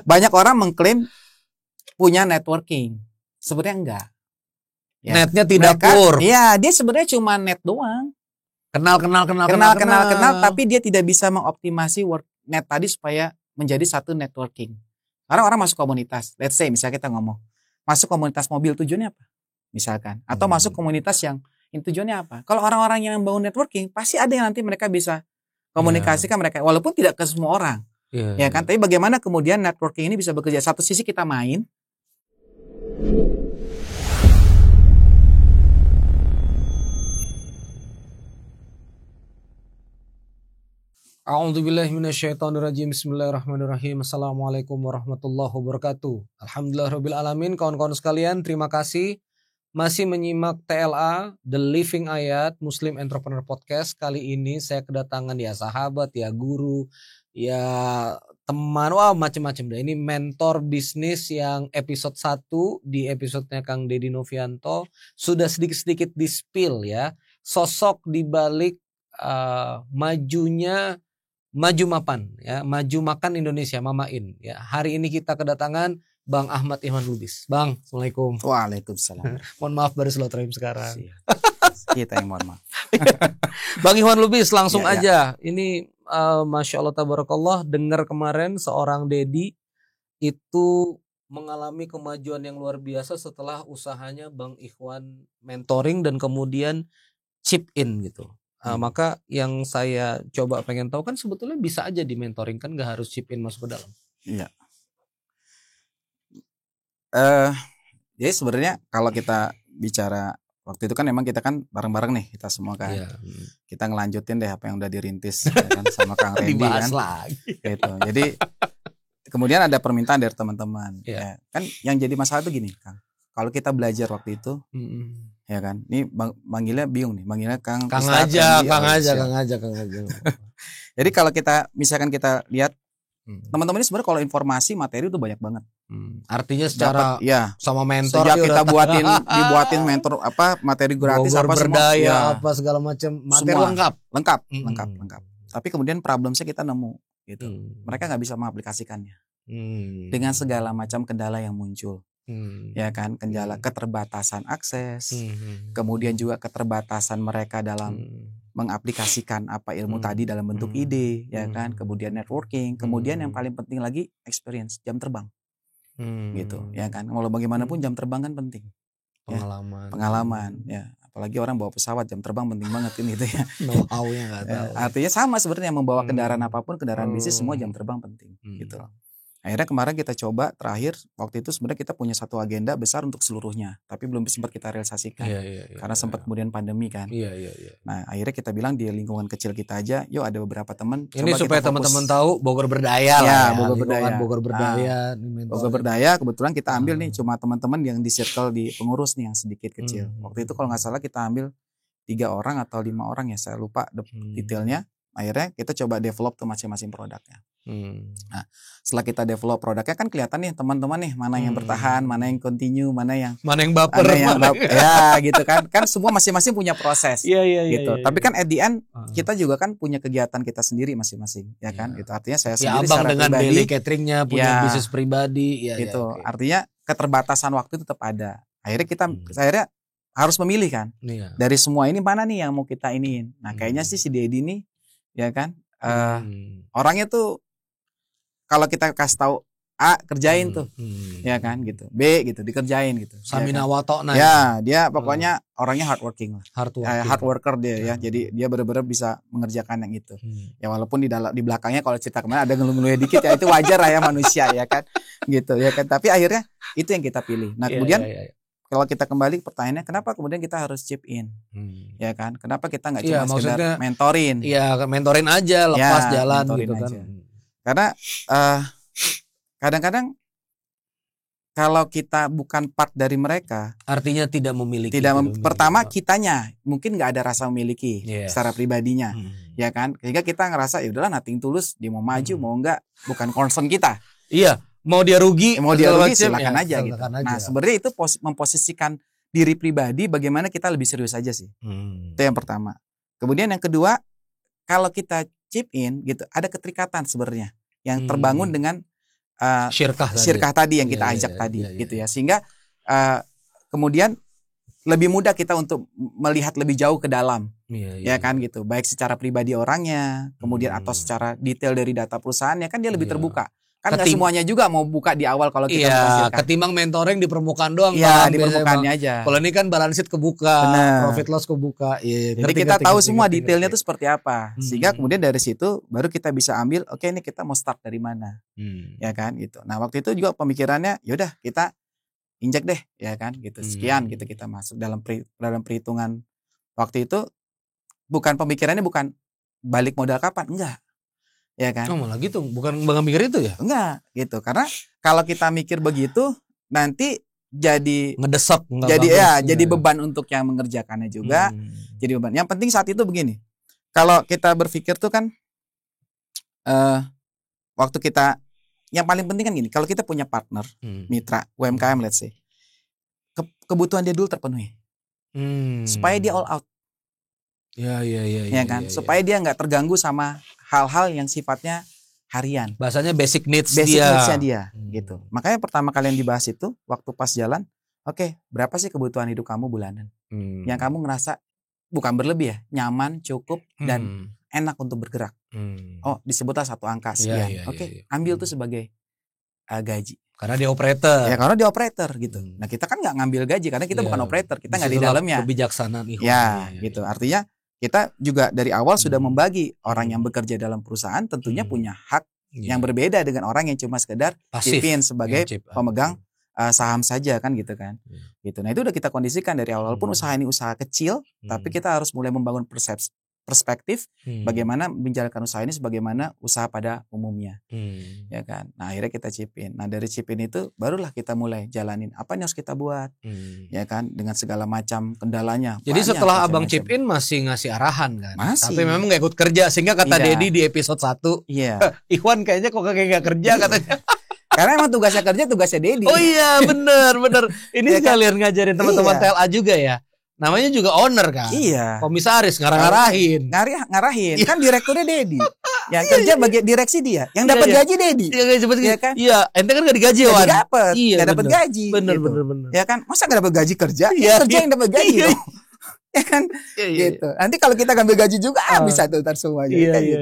banyak orang mengklaim punya networking, sebenarnya enggak. Ya. Netnya tidak Mereka, pur. Iya, dia sebenarnya cuma net doang. Kenal, Tapi dia tidak bisa mengoptimasi net tadi supaya menjadi satu networking. Karena orang masuk komunitas, let's say misalnya kita ngomong, masuk komunitas mobil tujuannya apa? Misalkan. Atau masuk komunitas yang tujuannya apa? Kalau orang-orang yang bangun networking, pasti ada yang nanti mereka bisa komunikasikan mereka. Walaupun tidak ke semua orang. Ya kan? Tapi bagaimana kemudian networking ini bisa bekerja? Satu sisi kita main. A'udzubillahi minasyaitonirrajim. Bismillahirrahmanirrahim. Assalamualaikum warahmatullahi wabarakatuh. Alhamdulillahirabbil alamin. Kawan-kawan sekalian, terima kasih masih menyimak TLA The Living Ayat Muslim Entrepreneur Podcast. Kali ini saya kedatangan ya sahabat, ya guru, ya teman, wah macam-macam deh. Ini mentor bisnis yang episode 1 di episodenya Kang Deddy Novianto sudah sedikit-sedikit di-spill ya. Sosok di balik majunya Maju Mapan ya, Maju Makan Indonesia, Mamain ya. Hari ini kita kedatangan Bang Ahmad Ihwan Lubis. Bang, Assalamualaikum. Waalaikumsalam. Mohon maaf baru slow time sekarang. Kita yang mohon maaf. Bang Ihwan Lubis, langsung aja. Ini Masya Allah tabarakallah, dengar kemarin seorang Dedi itu mengalami kemajuan yang luar biasa setelah usahanya Bang Ihwan mentoring dan kemudian chip in gitu. Maka yang saya coba pengen tahu kan sebetulnya bisa aja di mentoring, kan gak harus chip in masuk ke dalam. Iya. Jadi sebenarnya kalau kita bicara waktu itu kan memang kita kan bareng-bareng nih kita semua kan. Iya. Kita ngelanjutin deh apa yang udah dirintis ya kan, sama Kang Randy kan. Lagi. Gitu. Jadi kemudian ada permintaan dari teman-teman. Ya. Kan yang jadi masalah tuh gini, Kang. Kalau kita belajar waktu itu, ya kan. Ini manggilnya bingung nih, manggilnya Kang aja. Jadi kalau kita misalkan kita lihat teman-teman ini sebenarnya kalau informasi materi itu banyak banget. Artinya secara sama mentor sejak kita dibuatin mentor apa materi gratis Bogor apa berdaya semua, apa segala macam materi semua lengkap. Tapi kemudian problemnya kita nemu gitu. Mereka nggak bisa mengaplikasikannya dengan segala macam kendala yang muncul. Ya kan, kendala keterbatasan akses, kemudian juga keterbatasan mereka dalam mengaplikasikan apa ilmu tadi dalam bentuk ide, ya kan, kemudian networking, kemudian yang paling penting lagi experience, jam terbang, gitu, ya kan. Walau bagaimanapun jam terbang kan penting, pengalaman, ya. Apalagi orang bawa pesawat, jam terbang penting banget kan gitu ya. Know-how-nya nggak tahu. Artinya sama sebenarnya membawa kendaraan apapun, kendaraan bisnis semua jam terbang penting, gitu. Akhirnya kemarin kita coba terakhir waktu itu sebenarnya kita punya satu agenda besar untuk seluruhnya, tapi belum sempat kita realisasikan karena sempat kemudian pandemi kan. Nah akhirnya kita bilang di lingkungan kecil kita aja, yuk ada beberapa teman. Ini supaya teman-teman tahu Bogor Berdaya lah ya. Bogor Berdaya kebetulan kita ambil nih cuma teman-teman yang di circle di pengurus nih yang sedikit kecil. Waktu itu kalau nggak salah kita ambil 3 orang atau 5 orang ya, saya lupa detailnya. Akhirnya kita coba develop tuh masing-masing produknya. Nah, setelah kita develop produknya kan kelihatan nih teman-teman nih mana yang bertahan, mana yang continue, mana yang baper, ya gitu kan. Kan semua masing-masing punya proses. Gitu. Tapi kan at the end kita juga kan punya kegiatan kita sendiri masing-masing, ya kan? Gitu. Artinya saya sendiri abang secara dengan pribadi daily cateringnya punya bisnis pribadi, gitu. Artinya keterbatasan waktu tetap ada. Akhirnya kita harus memilih kan. Dari semua ini mana nih yang mau kita iniin. Nah, kayaknya sih si Dedi nih ya kan orangnya tuh kalau kita kasih tahu A kerjain tuh ya kan gitu, B gitu dikerjain gitu samina watona ya dia pokoknya orangnya hard worker dia ya, jadi dia benar-benar bisa mengerjakan yang itu ya, walaupun di belakangnya kalau cerita kemarin ada ngeluh-ngeluhnya dikit ya itu wajar lah ya manusia ya kan gitu ya kan, tapi akhirnya itu yang kita pilih. Nah kemudian kalau kita kembali pertanyaannya kenapa kemudian kita harus chip in, ya kan? Kenapa kita nggak cuma sekedar mentorin? Iya, mentorin aja, lepas jalan gitu kan. Aja. Karena kadang-kadang kalau kita bukan part dari mereka, artinya tidak memiliki. Pertama kitanya mungkin nggak ada rasa memiliki secara pribadinya, ya kan? Sehingga kita ngerasa ya udahlah nothing tulus, dia mau maju mau enggak, bukan concern kita. Iya. Mau dia rugi silakan aja gitu. Nah sebenarnya itu memposisikan diri pribadi bagaimana kita lebih serius aja sih. Itu yang pertama. Kemudian yang kedua, kalau kita chip in gitu ada keterikatan sebenarnya yang terbangun dengan syirkah tadi yang kita ajak tadi gitu ya. Sehingga kemudian lebih mudah kita untuk melihat lebih jauh ke dalam. Ya kan gitu. Baik secara pribadi orangnya, kemudian atau secara detail dari data perusahaannya, kan dia lebih terbuka. Kan nggak semuanya juga mau buka di awal kalau kita mempersilahkan. Ketimbang mentoring di permukaan doang. Iya, di permukaannya aja. Kalau ini kan balance sheet kebuka, profit loss kebuka. Jadi kita tahu semua detailnya itu seperti apa. Sehingga kemudian dari situ baru kita bisa ambil, oke, ini kita mau start dari mana. Ya kan gitu. Nah, waktu itu juga pemikirannya, yaudah kita injek deh, ya kan gitu. Sekian gitu kita masuk dalam perhitungan waktu itu. Bukan pemikirannya bukan balik modal kapan, enggak. Ya kan? Oh, malah gitu, bukan mikir itu ya? Enggak, gitu. Karena kalau kita mikir begitu nanti jadi ngedesek, jadi beban untuk yang mengerjakannya juga. Jadi beban. Yang penting saat itu begini. Kalau kita berpikir tuh kan waktu kita yang paling penting kan gini, kalau kita punya partner, mitra, UMKM let's say. Kebutuhan dia dulu terpenuhi. Supaya dia all out. Ya kan? Supaya dia enggak terganggu sama hal-hal yang sifatnya harian. Bahasanya basic needs dia gitu. Makanya pertama kali yang dibahas itu waktu pas jalan, oke, berapa sih kebutuhan hidup kamu bulanan? Yang kamu ngerasa bukan berlebih ya, nyaman, cukup dan enak untuk bergerak. Oh, disebutlah satu angka sekian. Ambil tuh sebagai gaji. Karena dia operator. Ya, karena dia operator gitu. Nah, kita kan nggak ngambil gaji karena kita bukan operator, kita nggak di dalamnya. Kebijaksanaan gitu. Artinya kita juga dari awal sudah membagi orang yang bekerja dalam perusahaan tentunya punya hak yang berbeda dengan orang yang cuma sekedar chip-in sebagai pemegang saham saja kan gitu kan. Gitu. Nah, itu udah kita kondisikan dari awal. Walaupun usaha ini usaha kecil, tapi kita harus mulai membangun perspektif bagaimana menjalankan usaha ini sebagaimana usaha pada umumnya. Ya kan. Nah, akhirnya kita chip-in. Nah, dari chip-in itu barulah kita mulai jalanin apa yang harus kita buat. Ya kan, dengan segala macam kendalanya. Jadi setelah Abang chip-in masih ngasih arahan kan. Masih. Tapi memang gak ikut kerja sehingga kata Dedi di episode 1. Ikhwan kayaknya kok kayak gak kerja katanya. Karena emang tugasnya kerja tugasnya Dedi. Oh iya, bener. Ini sekalian ngajarin teman-teman TLA juga ya. Namanya juga owner kan. Komisaris ngarahin. Ngarahin. Kan direkturnya Dedi. Yang kerja bagian direksi dia. Yang dapat gaji Dedi. Iya kan? Iya, ente kan gak digaji Wan. Gak dapat gaji. Bener. Ya kan? Masa gak dapat gaji kerja? Kerja yang dapat gaji dong. Ya kan? Gitu. Nanti kalau kita ngambil gaji juga bisa tuh ntar semuanya. Iya.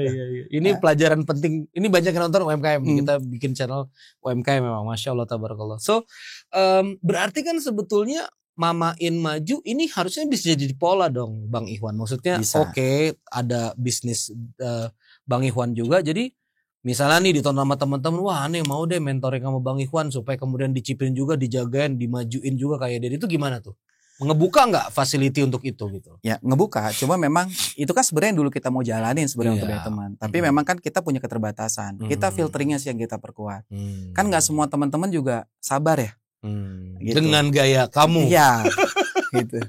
Ini pelajaran penting. Ini banyak yang nonton UMKM. Kita bikin channel UMKM memang. Masya Allah tabarakallah. So berarti kan sebetulnya Mamain Maju ini harusnya bisa jadi pola dong Bang Ikhwan. Maksudnya oke, ada bisnis Bang Ikhwan juga. Jadi misalnya nih ditonton sama teman-teman, wah nih mau deh mentoring sama Bang Ikhwan supaya kemudian dicipin juga, dijagain, dimajuin juga kayak dia. Itu gimana tuh? Ngebuka nggak facility untuk itu gitu? Ya ngebuka, cuma memang itu kan sebenarnya dulu kita mau jalanin sebenarnya untuk teman. Tapi memang kan kita punya keterbatasan. Kita filteringnya sih yang kita perkuat. Kan nggak semua teman-teman juga sabar ya. Gitu. Dengan gaya kamu. Iya. Gitu.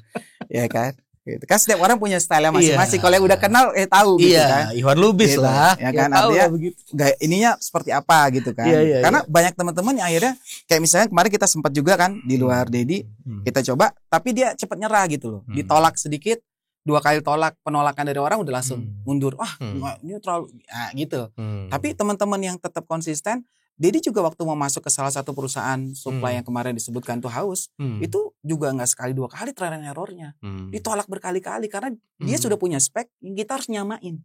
Ya kan? Gitu. Kan setiap orang punya style masing-masing. Kalau yang udah kenal tahu gitu kan. Ikhwan Lubis gitu. Lah. Ya kan artinya gaya ininya seperti apa gitu kan. Karena banyak teman-teman yang akhirnya kayak misalnya kemarin kita sempat juga kan di luar Dedi kita coba tapi dia cepat nyerah gitu loh. Ditolak sedikit, 2 kali penolakan dari orang udah langsung mundur. Ini terlalu gitu. Tapi teman-teman yang tetap konsisten, Dedi juga waktu mau masuk ke salah satu perusahaan supply yang kemarin disebutkan tuh Haus, itu juga nggak sekali 2 kali trial and errornya, ditolak berkali-kali karena dia sudah punya spek yang kita harus nyamain,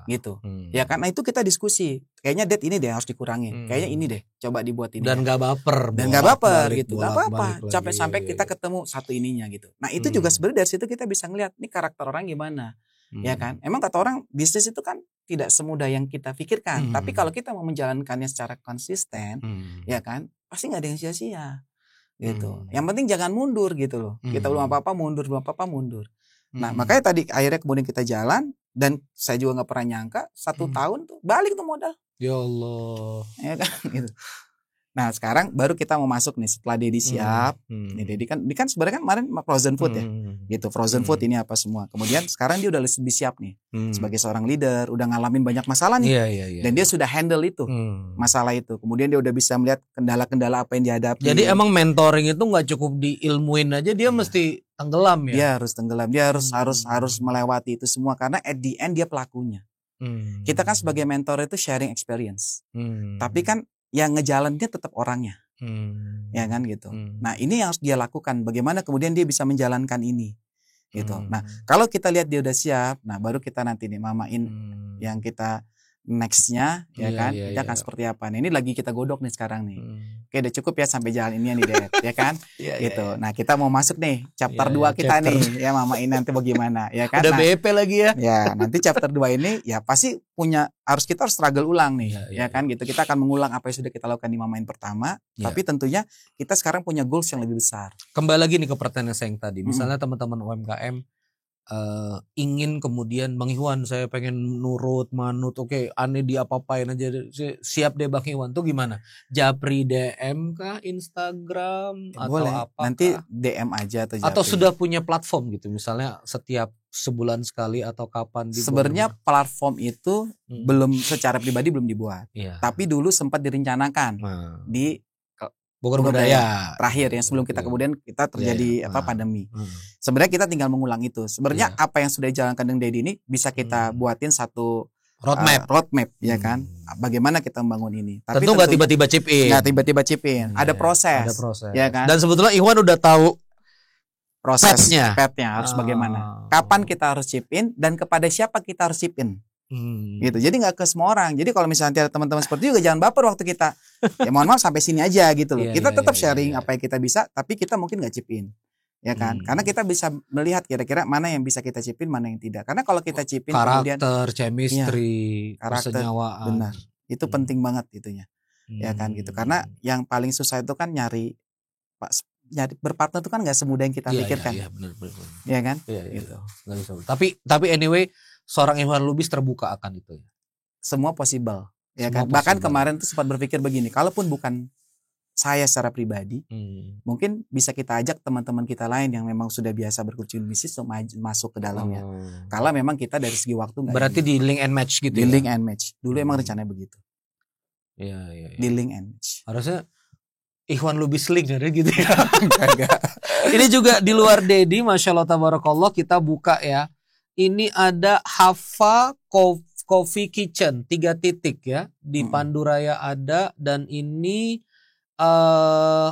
gitu. Ya karena itu kita diskusi, kayaknya ini deh harus dikurangi, kayaknya ini deh coba dibuat ini. Dan nggak baper, gitu, nggak apa-apa, sampai kita ketemu satu ininya gitu. Nah itu juga sebenarnya dari situ kita bisa ngeliat nih karakter orang gimana. Ya kan, emang kata orang bisnis itu kan tidak semudah yang kita pikirkan. Tapi kalau kita mau menjalankannya secara konsisten, ya kan, pasti nggak ada yang sia-sia, gitu. Yang penting jangan mundur gitu loh. Kita belum apa-apa mundur. Nah makanya tadi akhirnya kemudian kita jalan dan saya juga nggak pernah nyangka 1 tahun tuh balik tuh modal. Ya Allah. Ya kan, gitu. Nah sekarang baru kita mau masuk nih setelah Dedi siap. Nih Dedi kan sebenarnya kan kemarin frozen food ya, gitu frozen food ini apa semua. Kemudian sekarang dia udah lebih siap nih sebagai seorang leader, udah ngalamin banyak masalah nih, dan dia sudah handle itu masalah itu. Kemudian dia udah bisa melihat kendala-kendala apa yang dihadapi. Jadi emang mentoring itu nggak cukup diilmuin aja, dia mesti tenggelam ya. Dia harus tenggelam, dia harus melewati itu semua karena at the end dia pelakunya. Kita kan sebagai mentor itu sharing experience. Tapi kan yang ngejalannya tetap orangnya. Ya kan gitu. Nah, ini yang harus dia lakukan. Bagaimana kemudian dia bisa menjalankan ini gitu. Nah, kalau kita lihat dia udah siap, nah baru kita nanti nih mamain yang kita nextnya ya kan, dia akan seperti apa. Nah, ini lagi kita godok nih sekarang nih. Oke, udah cukup ya sampai jalan ini nih Dad, ya kan? Gitu. Nah, kita mau masuk nih chapter 2 kita nih, ya mamain nanti bagaimana, ya kan? Udah BP lagi ya. Ya, nanti chapter 2 ini ya pasti kita harus struggle ulang nih, ya kan? Gitu. Kita akan mengulang apa yang sudah kita lakukan di mamain pertama, tapi tentunya kita sekarang punya goals yang lebih besar. Kembali lagi nih ke pertanyaan saya yang tadi. Misalnya teman-teman UMKM ingin kemudian Bang Iwan saya pengen manut, oke, aneh diapa-apain aja, siap deh Bang Iwan, tuh gimana? Japri DM kah, Instagram atau boleh. apa? Nanti DM aja atau sudah punya platform gitu, misalnya setiap sebulan sekali atau kapan dibuat? Sebenarnya platform itu belum secara pribadi belum dibuat, tapi dulu sempat direncanakan di Bogor Budaya terakhir yang sebelum kita kemudian kita terjadi pandemi. Sebenarnya kita tinggal mengulang itu. Sebenarnya apa yang sudah dijalankan dengan Dedi ini bisa kita buatin satu roadmap ya kan. Bagaimana kita membangun ini. Tapi tentu nggak tiba-tiba chip in. Nggak tiba-tiba chip in. Ada proses. Ya kan. Dan sebetulnya Iwan udah tahu prosesnya harus bagaimana. Kapan kita harus chip in dan kepada siapa kita harus chip in. Gitu. Jadi nggak ke semua orang. Jadi kalau misalnya ada teman-teman seperti itu juga jangan baper waktu kita. Ya mohon maaf sampai sini aja gitu loh. Kita tetap sharing apa yang kita bisa, tapi kita mungkin nggak chip in. Ya kan? Karena kita bisa melihat kira-kira mana yang bisa kita chip in, mana yang tidak. Karena kalau kita chip in kemudian chemistry, kesenyawaan. Benar. Itu penting banget itunya. Ya kan gitu. Karena yang paling susah itu kan nyari berpartner itu kan nggak semudah yang kita pikirkan. Iya, benar. Ya kan? Gitu. Tapi anyway, seorang Iwan Lubis terbuka akan itu ya. Semua possible, ya kan. Bahkan kemarin tuh sempat berpikir begini, kalaupun bukan saya secara pribadi, mungkin bisa kita ajak teman-teman kita lain yang memang sudah biasa berkecimpung bisnis untuk masuk ke dalamnya. Kalau memang kita dari segi waktu nggak. Berarti di link and match gitu. Di link and match. Dulu emang rencananya begitu. Iya. Di link and match. Harusnya Ikhwan Lubis link ada gitu ya. Enggak. Ini juga di luar Dedi, Masya Allah Tabarakallah, kita buka ya. Ini ada Hafa Coffee Kitchen 3 titik ya di Panduraya ada, dan ini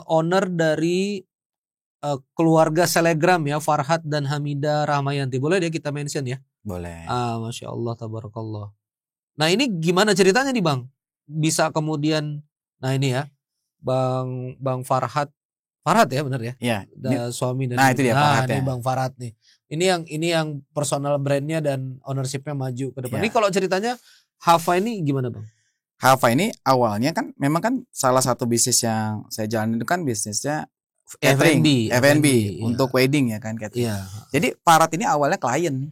owner dari keluarga Selegram ya, Farhat dan Hamida Rahmayanti. Boleh dia kita mention ya? Boleh. Masya Allah Tabarakallah. Nah ini gimana ceritanya nih Bang? Bisa kemudian, nah ini ya Bang Farhat ya benar ya? Iya. Suami dan itu dia Farhat ya. Ini Bang Farhat nih. Ini yang personal brandnya dan ownershipnya maju ke depan. Ini kalau ceritanya Hafa ini gimana Bang? Hafa ini awalnya kan memang kan salah satu bisnis yang saya jalanin itu kan bisnisnya F&B untuk wedding ya kan catering. Jadi Farhat ini awalnya klien.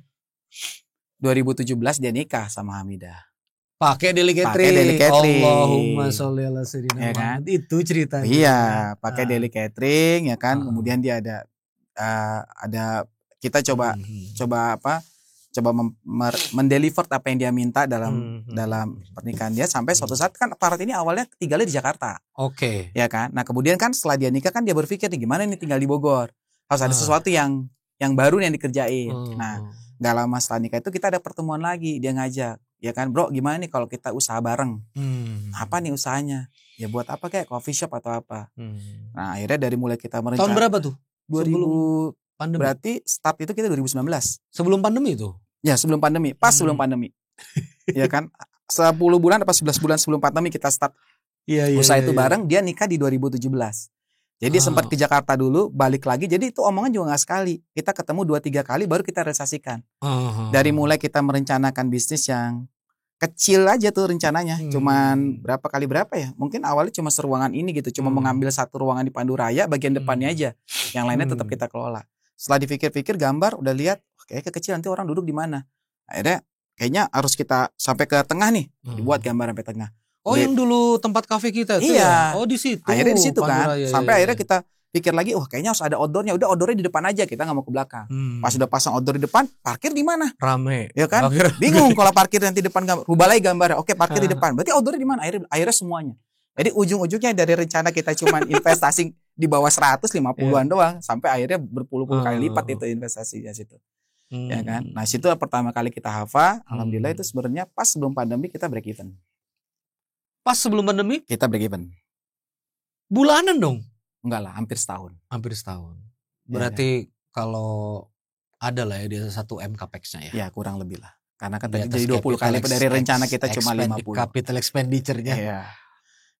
2017 dia nikah sama Hamidah. Pakai Deli Catering. Allahumma sholli ala sayyidina Muhammad. Itu ceritanya. Iya, pakai Deli Catering ya kan. Kemudian dia ada kita coba mendeliver apa yang dia minta dalam pernikahan dia, sampai suatu saat kan Farhat ini awalnya tinggalnya di Jakarta. Oke. Ya kan. Nah, kemudian kan setelah dia nikah kan dia berpikir nih gimana nih tinggal di Bogor. Harus ada sesuatu yang baru yang dikerjain. Nah, gak lama setelah nikah itu kita ada pertemuan lagi, dia ngajak. Ya kan, bro, gimana nih kalau kita usaha bareng? Apa nih usahanya? Ya buat apa, kayak coffee shop atau apa? Nah, akhirnya dari mulai kita merencanakan. Tahun berapa tuh? 2000 pandemi. Berarti start itu kita 2019. Sebelum pandemi itu? Ya, sebelum pandemi. Pas sebelum pandemi. Ya kan? 10 bulan atau 11 bulan sebelum pandemi kita start usaha itu bareng. Dia nikah di 2017. Jadi sempat ke Jakarta dulu, balik lagi. Jadi itu omongan juga gak sekali. Kita ketemu 2-3 kali baru kita realisasikan. Dari mulai kita merencanakan bisnis yang kecil aja tuh rencananya. Cuman berapa ya? Mungkin awalnya cuma seruangan ini gitu. Cuma mengambil satu ruangan di Panduraya, bagian depannya aja. Yang lainnya tetap kita kelola. Setelah dipikir-pikir gambar, udah lihat, kayak kecil nanti orang duduk di mana. Akhirnya kayaknya harus kita sampai ke tengah nih. Dibuat gambar sampai tengah. Yang dulu tempat kafe kita itu ya? Oh di situ. Akhirnya di situ kan. Sampai akhirnya kita pikir lagi, kayaknya harus ada outdoornya. Udah outdoornya di depan aja, kita nggak mau ke belakang. Pas udah pasang outdoor di depan, parkir di mana? Rame. Ya kan? Bingung kalau parkir nanti depan gambar. Rubah lagi gambar. Oke, parkir di depan. Berarti outdoornya di mana? Akhirnya semuanya. Jadi ujung-ujungnya dari rencana kita cuma investasi di bawah 150-an doang, sampai akhirnya berpuluh-puluh kali lipat itu investasinya situ. Ya kan? Nah, situ pertama kali kita Hafa. Alhamdulillah itu sebenarnya pas sebelum pandemi kita break even. Pas sebelum pandemi? Kita break even. Bulanan dong? Enggak lah, hampir setahun. Hampir setahun. Berarti kalau ada lah ya di 1M capex-nya ya? Ya kurang lebih lah. Karena kan jadi 20 kali dari rencana kita cuma 50. Capital expenditure-nya. Iya.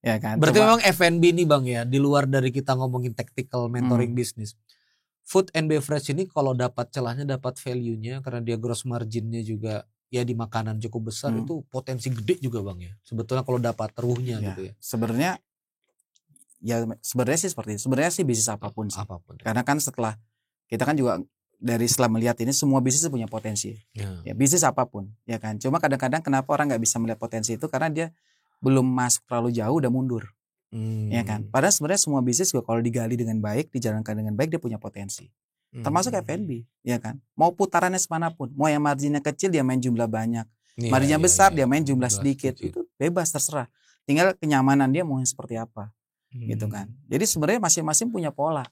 Ya kan. Berarti memang F&B nih Bang ya, di luar dari kita ngomongin tactical mentoring bisnis. Food and beverage ini kalau dapat celahnya, dapat value-nya, karena dia gross margin-nya juga ya di makanan cukup besar, itu potensi gede juga Bang ya. Sebetulnya kalau dapat ruhnya gitu ya. Sebenarnya sih seperti itu. Sebenarnya sih bisnis apapun sih. Karena kan setelah kita kan juga setelah melihat ini semua bisnis punya potensi. Ya bisnis apapun, ya kan. Cuma kadang-kadang kenapa orang nggak bisa melihat potensi itu karena dia belum masuk terlalu jauh udah mundur. Ya kan. Padahal sebenarnya semua bisnis juga kalau digali dengan baik, dijalankan dengan baik dia punya potensi. Termasuk F&B, ya kan. Mau putarannya semanapun, mau yang marginnya kecil dia main jumlah banyak, marginnya besar dia main jumlah sedikit, itu bebas terserah. Tinggal kenyamanan dia mau yang seperti apa, gitu kan. Jadi sebenarnya masing-masing punya pola,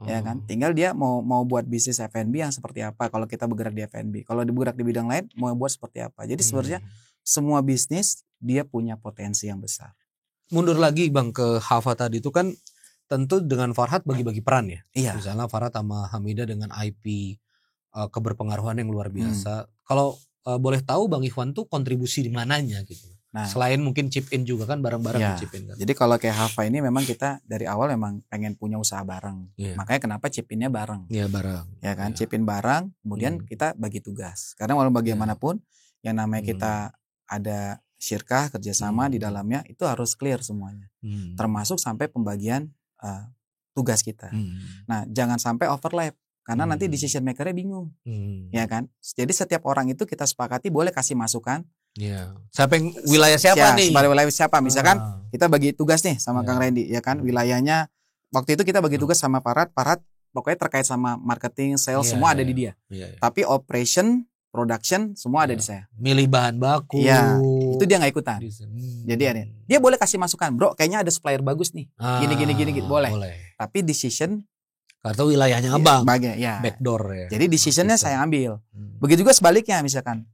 ya kan. Tinggal dia mau buat bisnis F&B yang seperti apa. Kalau kita bergerak di F&B, kalau bergerak di bidang lain mau buat seperti apa. Jadi sebenarnya semua bisnis dia punya potensi yang besar. Mundur lagi Bang ke Hafa tadi itu kan tentu dengan Farhat bagi-bagi peran ya. Iya. Misalnya Farhat sama Hamidah dengan IP keberpengaruhan yang luar biasa. Kalau boleh tahu Bang Ikhwan tuh kontribusi di mananya gitu. Nah, selain mungkin chip in juga kan bareng-bareng chip in kan. Jadi kalau kayak Hafa ini memang kita dari awal memang pengen punya usaha bareng. Makanya kenapa chip innya bareng. Iya bareng. Ya kan, chip in bareng, kemudian kita bagi tugas. Karena walau bagaimanapun yang namanya kita ada syirkah kerjasama di dalamnya itu harus clear semuanya, termasuk sampai pembagian tugas kita. Nah jangan sampai overlap karena nanti decision makernya bingung, ya kan. Jadi setiap orang itu kita sepakati boleh kasih masukan. Siapa yang wilayah siapa nih? Wilayah siapa? Misalkan kita bagi tugas nih sama Kang Randy, ya kan. Wilayahnya waktu itu kita bagi tugas sama Farhat pokoknya terkait sama marketing, sales semua ada di dia. Tapi operation, production semua ada di saya. Milih bahan baku. Iya, itu dia nggak ikutan. Jadi dia boleh kasih masukan, bro. Kayaknya ada supplier bagus nih. Gini, boleh. Tapi decision karena wilayahnya abang. Backdoor ya. Jadi decisionnya saya ambil. Begitu juga sebaliknya, misalkan,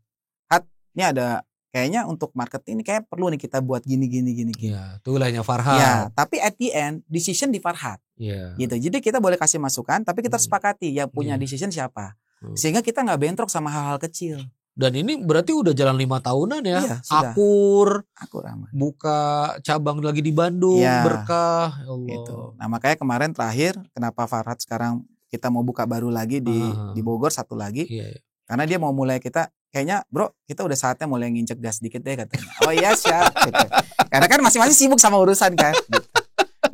ini ada kayaknya untuk marketing ini kayak perlu nih kita buat gini. Iya, itu wilayahnya Farhat. Ya, tapi at the end decision di Farhat. Gitu. Jadi kita boleh kasih masukan, tapi kita sepakati yang punya decision siapa. Sehingga kita nggak bentrok sama hal-hal kecil. Dan ini berarti udah jalan 5 tahunan ya. Iya, Akur aman. Buka cabang lagi di Bandung, berkah. Ya Allah. Gitu. Nah makanya kemarin terakhir kenapa Farhat sekarang kita mau buka baru lagi di Bogor satu lagi. Karena dia mau mulai kayaknya bro kita udah saatnya mulai nginjek gas dikit deh katanya. Oh iya siap. Gitu. Karena kan masing-masing sibuk sama urusan kan. Gitu.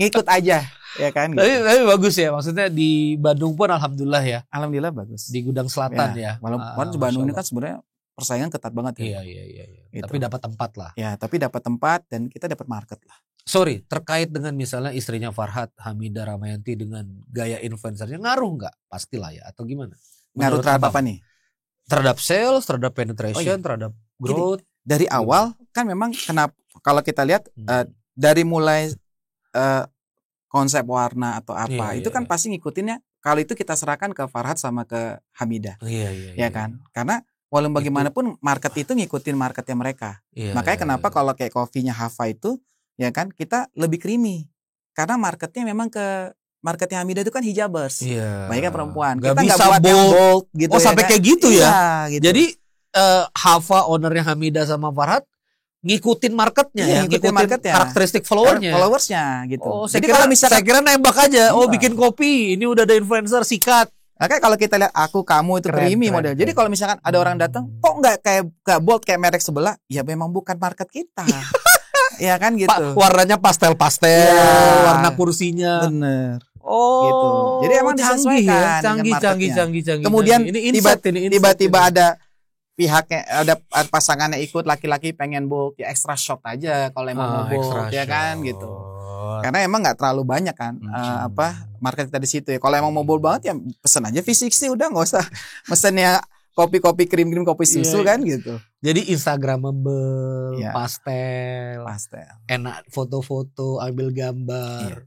Ngikut aja. Ya kan, gitu. Tapi bagus ya, maksudnya di Bandung pun alhamdulillah ya. Alhamdulillah bagus. Di Gudang Selatan ya. Walaupun Bandung ini kan sebenarnya persaingan ketat banget ya. Iya. Gitu. Tapi dapat tempat lah. Ya, tapi dapat tempat dan kita dapat market lah. Sorry, terkait dengan misalnya istrinya Farhat, Hamidah Ramayanti dengan gaya influencernya ngaruh nggak? Pastilah ya, atau gimana? Ngaruh terhadap apa nih? Terhadap sales, terhadap penetration, terhadap growth. Jadi, dari awal kan memang kenapa kalau kita lihat dari mulai konsep warna atau apa itu kan pasti ngikutinnya. Kalau itu kita serahkan ke Farhat sama ke Hamidah, ya kan? Karena walau bagaimanapun market itu ngikutin marketnya mereka. Makanya kenapa kalau kayak kopinya Hafa itu, ya kan kita lebih creamy. Karena marketnya memang ke marketnya Hamidah itu kan hijabers, banyak kan perempuan. Gak kita bisa buat bold gitu. Oh sampai kayak gitu ya? Gitu. Jadi Hafa ownernya Hamidah sama Farhat ngikutin marketnya, ngikutin marketnya, karakteristik followersnya gitu. Oh, jadi kalau misalnya saya kira nembak aja, bikin kopi, ini udah ada influencer sikat. Makanya kalau kita lihat aku kamu itu creamy model. Jadi kalau misalkan ada orang datang, kok nggak kayak bold kayak merek sebelah, ya memang bukan market kita. Ya kan gitu. Warnanya pastel, warna kursinya. Bener. Oh, gitu. Jadi emang disesuaikan. Canggih. Kemudian tiba-tiba ada pihaknya ada pasangannya ikut laki-laki pengen bold ya extra shot aja kalau emang mau bold ya kan gitu. Karena emang nggak terlalu banyak kan market kita di situ ya. Kalau emang mau bold banget ya pesen aja V60 udah nggak usah mesennya kopi krim kopi susu kan gitu. Jadi Instagramable, pastel, enak foto-foto, ambil gambar.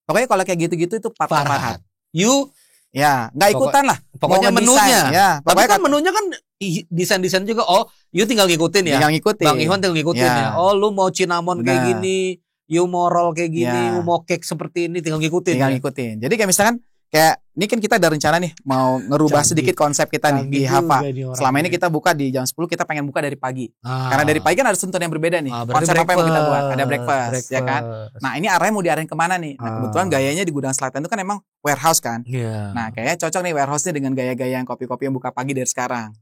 Pokoknya kalau kayak gitu-gitu itu Farhat. You ya nggak ikutan lah. Pokoknya menunya. Ya, tapi kan menunya kan desain juga. Oh, you tinggal ngikutin ya. Tinggal ngikutin. Bang Ihwan tinggal ngikutin ya. Oh, lu mau cinnamon kayak gini, you mau roll kayak gini, you mau cake seperti ini, tinggal ngikutin. Tinggal ngikutin. Jadi kayak misalkan kayak ini kan kita ada rencana nih mau ngerubah sedikit konsep kita nih di Hafa. Selama ini kita buka di jam 10, kita pengen buka dari pagi. Karena dari pagi kan ada sentuhan yang berbeda nih. Konsep apa yang mau kita buat? Ada breakfast, ya kan? Nah, ini arahnya mau diarahin kemana nih? Nah, kebetulan gayanya di Gudang Selatan itu kan emang warehouse kan. Nah, kayaknya cocok nih warehouse-nya dengan gaya-gaya yang kopi-kopi yang buka pagi dari sekarang.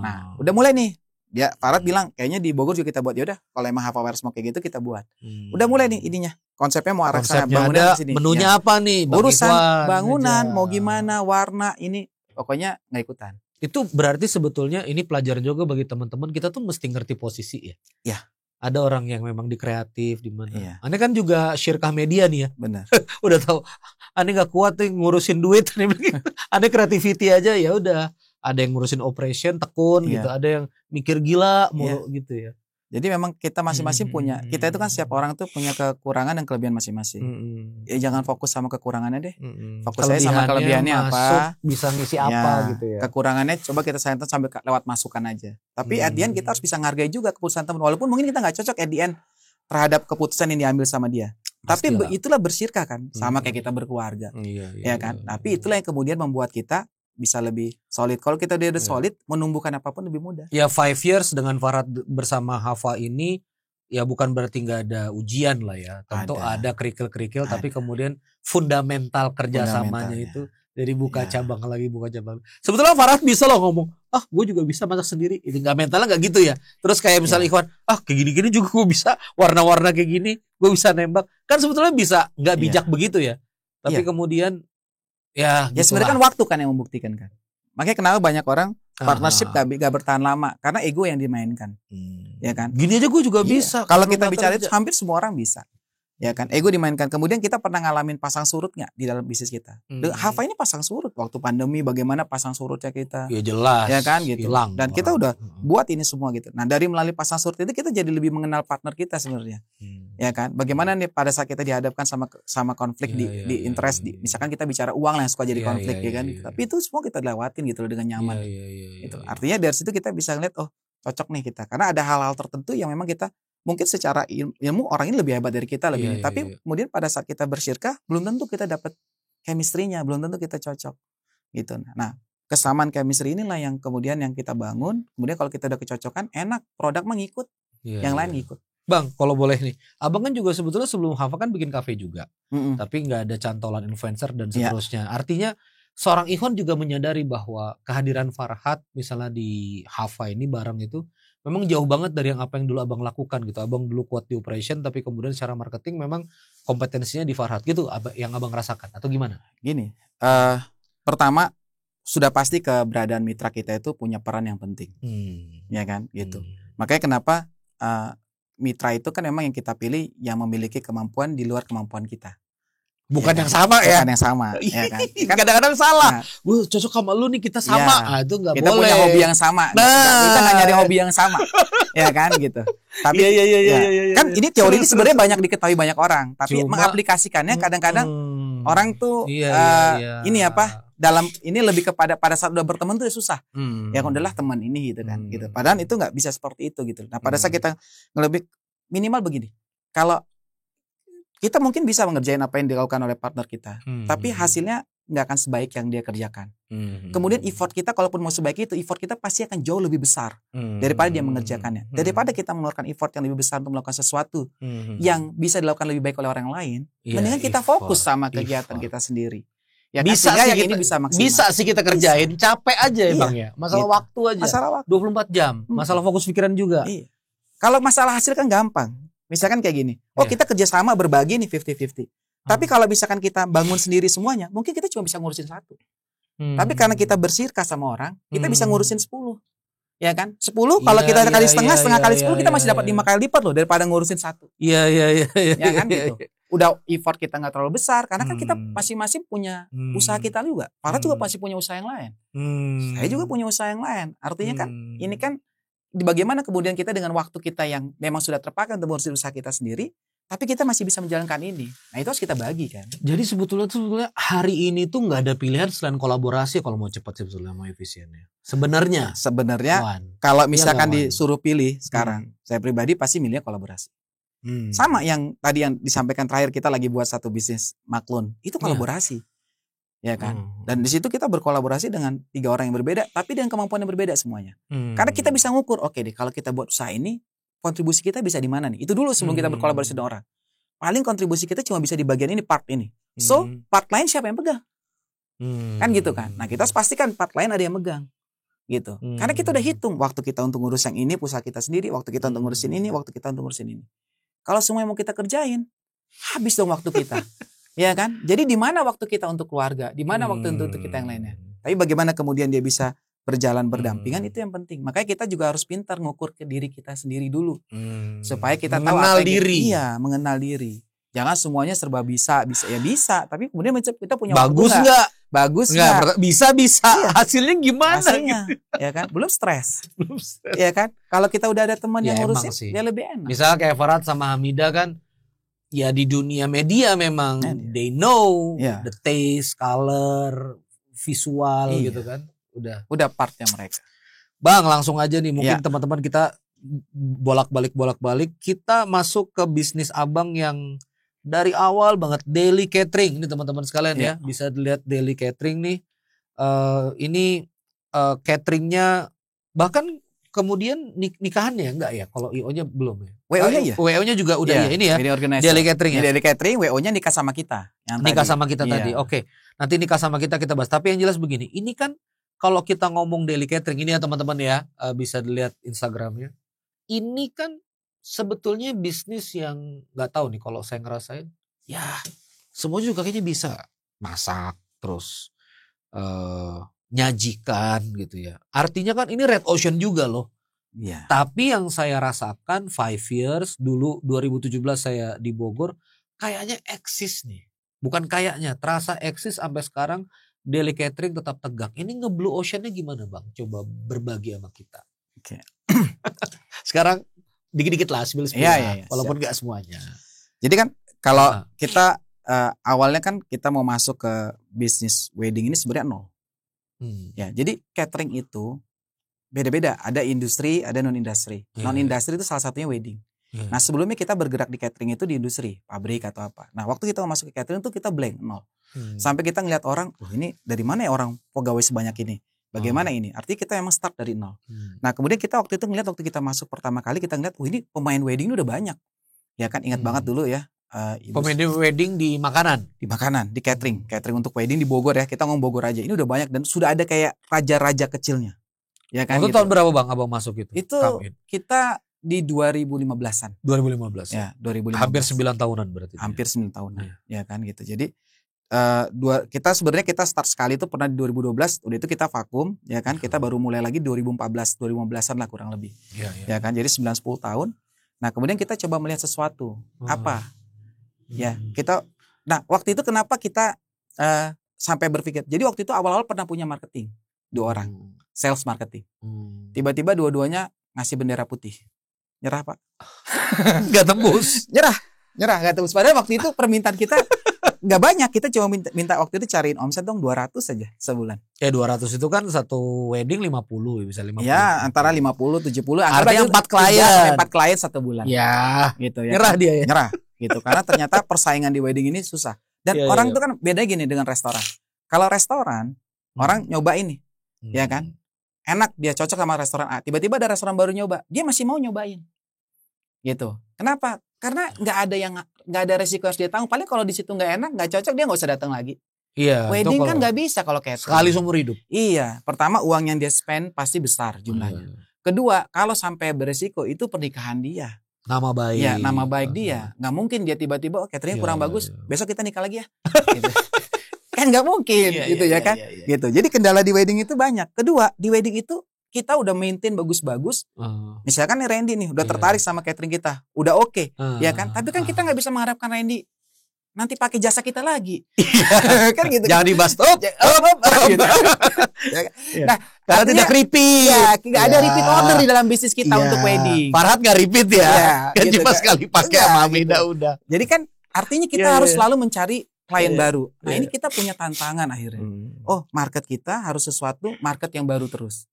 Nah, udah mulai nih. Dia Farad bilang kayaknya di Bogor juga kita buat. Ya udah, kalau emang Hafa Warehouse mau kayak gitu kita buat. Udah mulai nih ininya. Konsepnya mau arah sana, bangunan di sini. Menunya apa nih? Urusan bangunan mau gimana, warna ini pokoknya nggak ikutan. Itu berarti sebetulnya ini pelajaran juga bagi teman-teman, kita tuh mesti ngerti posisi ya. Ya. Ada orang yang memang di kreatif di mana. Ya. Ane kan juga syirkah media nih ya. Benar. Udah tahu. Ane nggak kuat nih ngurusin duit. Ane creativity aja ya udah. Ada yang ngurusin operation tekun gitu, ada yang mikir gila mulu gitu ya. Jadi memang kita masing-masing punya, kita itu kan setiap orang tuh punya kekurangan dan kelebihan masing-masing. Ya jangan fokus sama kekurangannya deh. Fokus aja sama kelebihannya apa, bisa ngisi apa gitu ya. Kekurangannya coba kita sayang sampai lewat masukan aja. Tapi at the end kita harus bisa ngargai juga keputusan teman, walaupun mungkin kita nggak cocok at the end terhadap keputusan yang diambil sama dia. Tapi itulah bersyirkah kan, sama kayak kita berkeluarga, ya kan. Tapi itulah yang kemudian membuat kita bisa lebih solid. Kalau kita udah solid, menumbuhkan apapun lebih mudah. Ya 5 years dengan Farad bersama Hafa ini, ya bukan berarti nggak ada ujian lah ya. Tentu ada kerikil-kerikil, tapi kemudian fundamental kerjasamanya itu dari buka cabang lagi buka cabang. Sebetulnya Farad bisa loh ngomong, gue juga bisa masak sendiri. Itu nggak mentalnya nggak gitu ya. Terus kayak misalnya Ikhwan, kayak gini-gini juga gue bisa, warna-warna kayak gini, gue bisa nembak. Kan sebetulnya bisa, nggak bijak begitu ya. Tapi kemudian ya sebenarnya kan waktu kan yang membuktikan kan. Makanya kenapa banyak orang partnership gak bertahan lama karena ego yang dimainkan. Ya kan? Gini aja gue juga bisa. Kalau kita bicara itu hampir semua orang bisa. Ya kan? Ego dimainkan. Kemudian kita pernah ngalamin pasang surut gak di dalam bisnis kita? Hafa ini pasang surut waktu pandemi, bagaimana pasang surutnya kita? Ya jelas. Ya kan gitu. Hilang, dan kita udah buat ini semua gitu. Nah, dari melalui pasang surut itu kita jadi lebih mengenal partner kita sebenarnya. Ya kan? Bagaimana nih pada saat kita dihadapkan sama konflik di interest misalkan kita bicara uang lah yang suka jadi konflik ya kan. Tapi itu semua kita lewatin gitu loh dengan nyaman. Gitu. Artinya dari situ kita bisa ngeliat cocok nih kita. Karena ada hal-hal tertentu yang memang kita mungkin secara ilmu orang ini lebih hebat dari kita tapi kemudian pada saat kita bersyirkah belum tentu kita dapat chemistry-nya, belum tentu kita cocok gitu. Nah, kesamaan chemistry inilah yang kemudian yang kita bangun. Kemudian kalau kita udah kecocokan, enak, produk mengikut, yang lain ngikut. Bang, kalau boleh nih, abang kan juga sebetulnya sebelum Hafa kan bikin kafe juga, tapi nggak ada cantolan influencer dan seterusnya. Artinya seorang Ikhwan juga menyadari bahwa kehadiran Farhad misalnya di Hafa ini barang itu memang jauh banget dari apa yang dulu abang lakukan gitu. Abang dulu kuat di operation, tapi kemudian secara marketing memang kompetensinya di Farhad gitu, yang abang rasakan atau gimana? Gini, pertama sudah pasti keberadaan mitra kita itu punya peran yang penting, ya kan, gitu. Makanya kenapa mitra itu kan memang yang kita pilih yang memiliki kemampuan di luar kemampuan kita. Bukan yang sama ya. Bukan yang sama, ya kan. Kadang-kadang salah. Gue cocok sama lu nih, kita sama. Itu nggak boleh. Kita punya hobi yang sama. Kita nggak nyari hobi yang sama, ya kan gitu. Tapi kan ini teori ini sebenarnya banyak diketahui banyak orang. Tapi mengaplikasikannya kadang-kadang orang tuh ini apa? Dalam ini lebih kepada pada saat udah berteman tuh susah. Ya udahlah teman ini gitu kan. Gitu. Padahal itu nggak bisa seperti itu gitu. Nah pada saat kita lebih minimal begini. Kalau kita mungkin bisa mengerjain apa yang dilakukan oleh partner kita, tapi hasilnya nggak akan sebaik yang dia kerjakan. Kemudian effort kita, kalaupun mau sebaik itu, effort kita pasti akan jauh lebih besar daripada dia mengerjakannya. Daripada kita mengeluarkan effort yang lebih besar untuk melakukan sesuatu yang bisa dilakukan lebih baik oleh orang lain, mendingan kita fokus sama kegiatan kita sendiri. Ya kan? Bisa sih kita, ini bisa maksimal. Bisa sih kita kerjain, capek aja ya Bang ya. Masalah waktu aja. Masalah waktu. 24 jam. Masalah fokus pikiran juga. Kalau masalah hasil kan gampang. Misalkan kayak gini, kita kerjasama berbagi nih 50-50. Tapi kalau misalkan kita bangun sendiri semuanya, mungkin kita cuma bisa ngurusin 1. Tapi karena kita bersyirkah sama orang, kita bisa ngurusin 10. Ya kan? 10 kalau kita kali setengah kali 10 kita masih dapat 5 kali lipat loh daripada ngurusin 1. Iya. Ya kan gitu. Udah effort kita nggak terlalu besar karena kan kita masing-masing punya usaha kita juga. Farah juga pasti punya usaha yang lain. Saya juga punya usaha yang lain. Artinya kan ini kan bagaimana kemudian kita dengan waktu kita yang memang sudah terpakai untuk mengurusin usaha kita sendiri, tapi kita masih bisa menjalankan ini. Nah itu harus kita bagi kan. Jadi sebetulnya hari ini tuh nggak ada pilihan selain kolaborasi kalau mau cepat sebetulnya mau efisiennya. Sebenarnya kalau misalkan disuruh pilih sekarang, saya pribadi pasti milihnya kolaborasi. Sama yang tadi yang disampaikan terakhir, kita lagi buat satu bisnis maklun, itu kolaborasi. Ya kan? Dan di situ kita berkolaborasi dengan 3 orang yang berbeda, tapi dengan kemampuan yang berbeda semuanya. Karena kita bisa ngukur, oke deh kalau kita buat usaha ini, kontribusi kita bisa di mana nih? Itu dulu sebelum kita berkolaborasi dengan orang. Paling kontribusi kita cuma bisa di bagian ini, part ini. So, part lain siapa yang pegang? Kan gitu kan. Nah, kita harus pastikan part lain ada yang megang. Gitu. Karena kita udah hitung waktu kita untuk ngurus yang ini, pulsa kita sendiri, waktu kita untuk ngurusin ini, waktu kita untuk ngurusin ini. Kalau semua yang mau kita kerjain, habis dong waktu kita. Ya kan? Jadi di mana waktu kita untuk keluarga? Di mana waktu untuk kita yang lainnya? Tapi bagaimana kemudian dia bisa berjalan berdampingan, itu yang penting. Makanya kita juga harus pintar ngukur ke diri kita sendiri dulu. Supaya kita mengenal diri. Iya, mengenal diri. Jangan semuanya serba bisa, tapi kemudian kita punya bagus nggak? Bagus nggak? Bisa. Iya. Hasilnya gimana? Hasilnya, ya kan? Belum stres. Ya kan? Kalau kita udah ada teman yang ngurusin, dia lebih enak. Misal kayak Farad sama Hamidah kan, ya di dunia media memang they know the taste, color, visual gitu kan. Udah partnya mereka. Bang, langsung aja nih, mungkin teman-teman kita bolak-balik kita masuk ke bisnis abang yang dari awal banget, daily catering. Ini teman-teman sekalian ya, bisa dilihat daily catering nih. Ini cateringnya, bahkan kemudian nikahannya enggak ya? Kalau IO-nya belum ya? WO-nya ya? WO-nya juga udah ini ya. Daily catering ya. Daily catering, WO-nya nikah sama kita. Nikah sama kita tadi. Oke. Nanti nikah sama kita bahas. Tapi yang jelas begini, ini kan kalau kita ngomong daily catering ini ya teman-teman ya, bisa dilihat Instagramnya. Ini kan sebetulnya bisnis yang nggak tahu nih, kalau saya ngerasain, ya semua juga kayaknya bisa masak terus nyajikan gitu ya. Artinya kan ini red ocean juga loh. Iya. Tapi yang saya rasakan 5 years dulu 2017 saya di Bogor, kayaknya eksis nih. Bukan kayaknya, terasa eksis sampai sekarang. Daily catering tetap tegak. Ini nge-blue ocean-nya gimana Bang? Coba berbagi sama kita. Oke. Sekarang dikit-dikit lah, spill. Walaupun gak semuanya. Jadi kan kalau kita awalnya kan kita mau masuk ke bisnis wedding ini sebenarnya 0. Ya, jadi catering itu beda-beda. Ada industri, ada non-industri. Non-industri itu salah satunya wedding. Nah sebelumnya kita bergerak di catering itu di industri, pabrik atau apa. Nah waktu kita mau masuk ke catering itu kita blank, 0. Sampai kita ngeliat orang, ini dari mana ya orang pegawai sebanyak ini? Bagaimana ini? Artinya kita emang start dari 0. Nah kemudian kita waktu itu ngeliat, waktu kita masuk pertama kali kita ngeliat, ini pemain wedding ini udah banyak. Ya kan, ingat banget dulu ya. Pemain wedding di makanan? Di makanan, di catering. Catering untuk wedding di Bogor ya, kita ngomong Bogor aja. Ini udah banyak dan sudah ada kayak raja-raja kecilnya. Ya kan, itu gitu. Tahun berapa Bang abang masuk itu? Itu kita di 2015-an. 2015. Ya, 2015. Hampir 9 tahunan berarti. Hampir 9 tahunan. Ya kan gitu. Jadi kita sebenarnya kita start sekali itu pernah di 2012, udah itu kita vakum, ya kan. Kita baru mulai lagi 2015-an lah kurang lebih. Ya kan. Jadi 9-10 tahun. Nah, kemudian kita coba melihat sesuatu. Apa? Ya, kita waktu itu kenapa kita sampai berpikir. Jadi waktu itu awal-awal pernah punya marketing 2 orang. Sales marketing. Tiba-tiba dua-duanya ngasih bendera putih. Nyerah Pak. Gak tembus. Nyerah gak tembus. Padahal waktu itu permintaan kita gak banyak. Kita cuma minta waktu itu cariin omset dong 200 saja sebulan. Ya 200 itu kan satu wedding 50, bisa 50. Ya antara 50, 70. Artinya 4 klien. 4 klien satu bulan. Ya gitu ya. Nyerah dia ya. Nyerah gitu. Karena ternyata persaingan di wedding ini susah. Dan orang itu kan beda gini dengan restoran. Kalau restoran orang nyoba ini. Ya kan. Enak, dia cocok sama restoran A. Tiba-tiba ada restoran baru nyoba, dia masih mau nyobain. Gitu. Kenapa? Karena nggak ada resiko harus dia tanggung. Paling kalau di situ nggak enak, nggak cocok, dia nggak usah datang lagi. Iya. Wedding kan nggak bisa kalau catering. Sekali seumur hidup. Iya. Pertama uang yang dia spend pasti besar jumlahnya. Kedua, kalau sampai beresiko itu pernikahan dia. Nama baik. Ya, nama baik dia. Nggak mungkin dia tiba-tiba cateringnya kurang bagus. Besok kita nikah lagi ya. Gitu. Kan nggak mungkin gitu ya kan. Gitu. Jadi kendala di wedding itu banyak. Kedua, di wedding itu kita udah maintain bagus-bagus. Misalkan nih Randy nih udah tertarik sama catering kita, udah oke, ya kan. Tapi kan kita nggak bisa mengharapkan Randy nanti pakai jasa kita lagi. Kan gitu. Jangan dibahas. Gitu. Nah, karena tidak repeat. Ya, nggak ada repeat order di dalam bisnis kita untuk wedding. Farhad nggak repeat ya. Kan gitu, cuma sekali pakai sama Amida udah. Jadi kan artinya kita harus selalu mencari klien baru. Nah, ini kita punya tantangan akhirnya. Oh, market kita harus sesuatu market yang baru terus.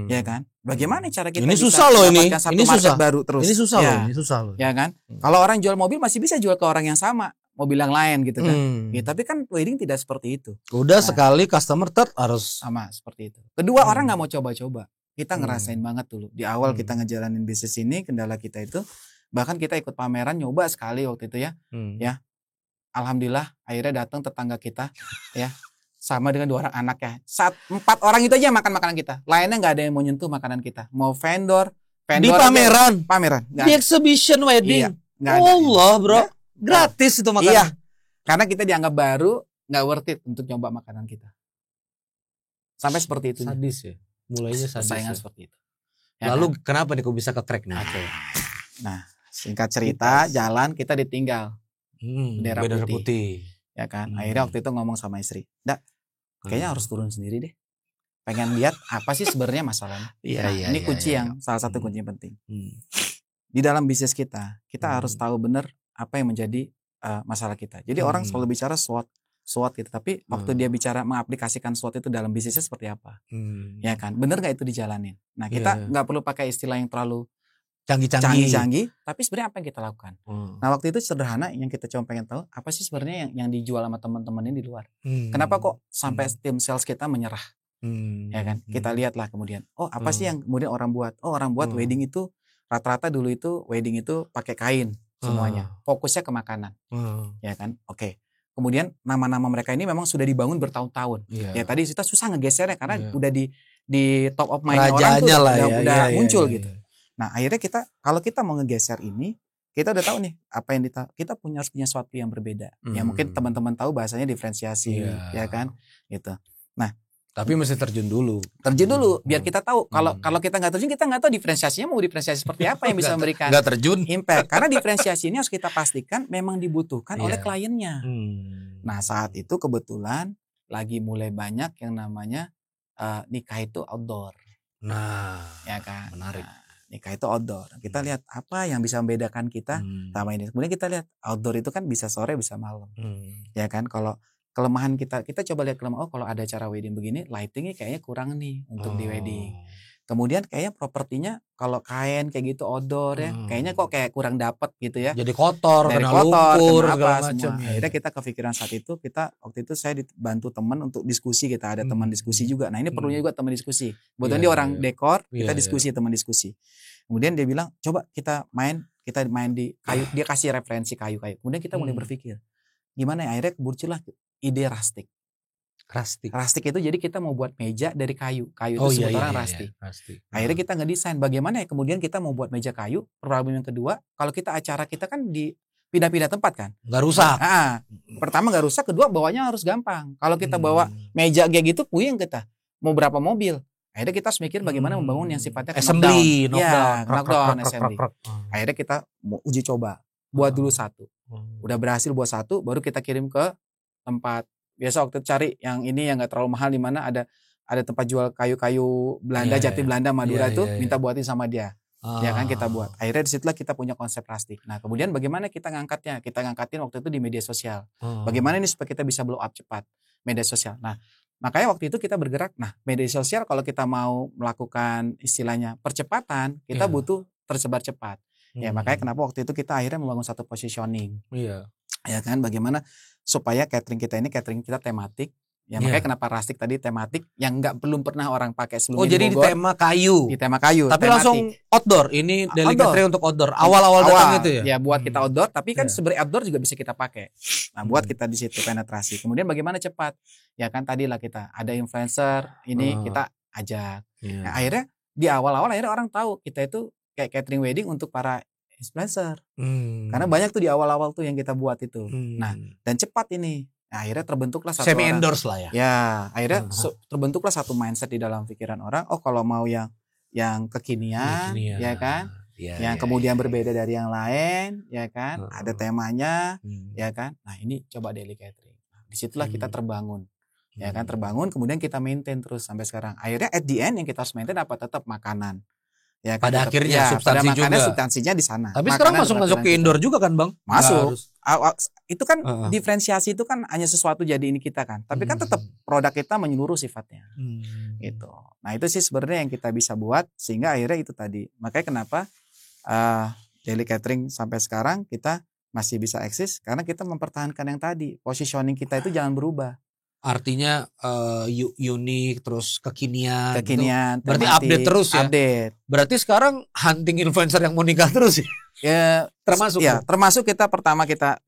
Ya kan? Bagaimana cara kita ini susah loh ini. Ini susah baru terus. Ini susah loh, ini susah loh. Ya kan? Kalau orang jual mobil masih bisa jual ke orang yang sama, mobil yang lain gitu kan. Ya, tapi kan wedding tidak seperti itu. Udah sekali customer harus sama seperti itu. Kedua, orang nggak mau coba-coba. Kita ngerasain banget dulu. Di awal kita ngejalanin bisnis ini, kendala kita itu bahkan kita ikut pameran nyoba sekali waktu itu ya. Ya. Alhamdulillah akhirnya datang tetangga kita ya. Sama dengan 2 orang anak ya. 4 orang itu aja makan makanan kita. Lainnya nggak ada yang mau nyentuh makanan kita. Mau vendor di pameran. Di exhibition wedding. Iya, Allah bro. Gratis itu makanan. Iya. Karena kita dianggap baru, nggak worth it untuk nyoba makanan kita. Sampai seperti itu. Sadis ya. Mulainya sadis. Saingan seperti itu. Ya, lalu kenapa nih kok bisa ke crack nih? Oke. Nah, singkat cerita, jalan kita ditinggal. Bendera putih. Ya kan. Akhirnya waktu itu ngomong sama istri, "Dak, kayaknya harus turun sendiri deh. Pengen lihat apa sih sebenarnya masalahnya." Ini kunci yang salah satu kunci yang penting. Di dalam bisnis kita harus tahu benar apa yang menjadi masalah kita. Jadi orang selalu bicara SWOT gitu, tapi waktu dia bicara mengaplikasikan SWOT itu dalam bisnisnya seperti apa? Ya kan? Benar nggak itu dijalanin? Nah, kita nggak perlu pakai istilah yang terlalu canggih-canggih, tapi sebenarnya apa yang kita lakukan? Nah, waktu itu sederhana, yang kita cuma pengen tahu apa sih sebenarnya yang dijual sama teman-teman ini di luar. Kenapa kok sampai tim sales kita menyerah? Ya kan? Kita lihatlah kemudian, apa sih yang kemudian orang buat? Orang buat wedding itu rata-rata dulu itu wedding itu pakai kain semuanya. Fokusnya ke makanan. Ya kan? Oke. Kemudian nama-nama mereka ini memang sudah dibangun bertahun-tahun. Ya tadi kita susah ngegesernya karena udah di top of mind orang tuh udah muncul gitu. Nah, akhirnya kalau kita mau ngegeser ini, kita udah tahu nih apa yang kita harus punya sesuatu yang berbeda. Ya mungkin teman-teman tahu bahasanya diferensiasi, ya kan? Gitu. Nah, tapi mesti terjun dulu biar kita tahu. Kalau kita nggak terjun, kita nggak tahu diferensiasinya mau diferensiasi seperti apa yang bisa memberikan impact. Karena diferensiasi ini harus kita pastikan memang dibutuhkan oleh kliennya. Nah, saat itu kebetulan lagi mulai banyak yang namanya nikah itu outdoor. Nah, ya kan? Menarik. Nikah itu outdoor. Kita lihat apa yang bisa membedakan kita sama ini. Kemudian kita lihat outdoor itu kan bisa sore bisa malam. Ya kan? Kalau kelemahan kita coba lihat kelemahan. Kalau ada acara wedding begini, lightingnya kayaknya kurang nih untuk di wedding. Kemudian kayaknya propertinya kalau kain kayak gitu outdoor ya, kayaknya kok kayak kurang dapat gitu ya. Jadi kotor, kena lumpur, segala macam. Akhirnya kita kepikiran saat itu, waktu itu saya dibantu teman untuk diskusi, kita ada teman diskusi juga. Nah, ini perlunya juga teman diskusi. Kebetulan dia orang dekor, kita diskusi teman diskusi. Kemudian dia bilang, "Coba kita main di kayu." Dia kasih referensi kayu-kayu. Kemudian kita mulai berpikir, gimana ya? Akhirnya muncullah ide rustic. Rustic itu jadi kita mau buat meja dari kayu. Kayu itu sebut orang rustic. Akhirnya kita ngedesain bagaimana ya kemudian kita mau buat meja kayu. Problem yang kedua, kalau kita acara kita kan di pindah-pindah tempat kan. Nggak rusak. Pertama nggak rusak, kedua bawanya harus gampang. Kalau kita bawa meja kayak gitu, puyeng kita. Mau berapa mobil? Akhirnya kita harus mikir bagaimana membangun yang sifatnya assembly, knockdown assembly. Akhirnya kita mau uji coba. Buat dulu satu. Udah berhasil buat satu, baru kita kirim ke tempat. Biasa waktu cari yang ini yang gak terlalu mahal, di mana ada tempat jual kayu-kayu Belanda, jati Belanda, Madura itu minta buatin sama dia. Ya kan kita buat. Akhirnya disitulah kita punya konsep plastik. Nah, kemudian bagaimana kita ngangkatnya? Kita ngangkatin waktu itu di media sosial. Bagaimana ini supaya kita bisa blow up cepat media sosial. Nah, makanya waktu itu kita bergerak. Nah, media sosial kalau kita mau melakukan istilahnya percepatan, kita butuh tersebar cepat. Ya, makanya kenapa waktu itu kita akhirnya membangun satu positioning. Ya kan, bagaimana supaya catering kita tematik. Ya makanya kenapa rustic tadi tematik yang belum pernah orang pakai sebelumnya. Jadi di tema kayu. Di tema kayu. Tapi tematik. Langsung outdoor. Ini daily catering untuk outdoor. Awal-awal datang itu ya. Ya buat kita outdoor, tapi kan sebenarnya outdoor juga bisa kita pakai. Nah, buat kita di situ penetrasi. Kemudian bagaimana cepat? Ya kan tadilah kita ada influencer, ini kita ajak. Nah, akhirnya di awal-awal orang tahu kita itu kayak catering wedding untuk para influencer. Karena banyak tuh di awal-awal tuh yang kita buat itu. Nah, dan cepat ini. Nah, akhirnya terbentuklah satu semi endorse lah ya. Ya, akhirnya terbentuklah satu mindset di dalam pikiran orang. Oh, kalau mau yang kekinian, ya kan? yang kemudian berbeda dari yang lain, ya kan? Ada temanya, ya kan? Nah, ini coba daily catering. Nah, disitulah kita terbangun. Ya kan, terbangun, kemudian kita maintain terus sampai sekarang. Akhirnya at the end yang kita harus maintain apa? Tetap makanan. Ya kan, pada akhirnya substansi juga. Substansinya di sana. Tapi sekarang masuk ke indoor juga kan, Bang? Masuk. Itu kan diferensiasi itu kan hanya sesuatu jadi ini kita kan. Tapi kan tetap produk kita menyeluruh sifatnya. Gitu. Nah, itu sih sebenarnya yang kita bisa buat sehingga akhirnya itu tadi. Makanya kenapa daily catering sampai sekarang kita masih bisa eksis karena kita mempertahankan yang tadi. Positioning kita itu jangan berubah. Artinya unik terus kekinian gitu. Berarti tematik, update terus ya. Berarti sekarang hunting influencer yang mau nikah terus ya. Termasuk termasuk kita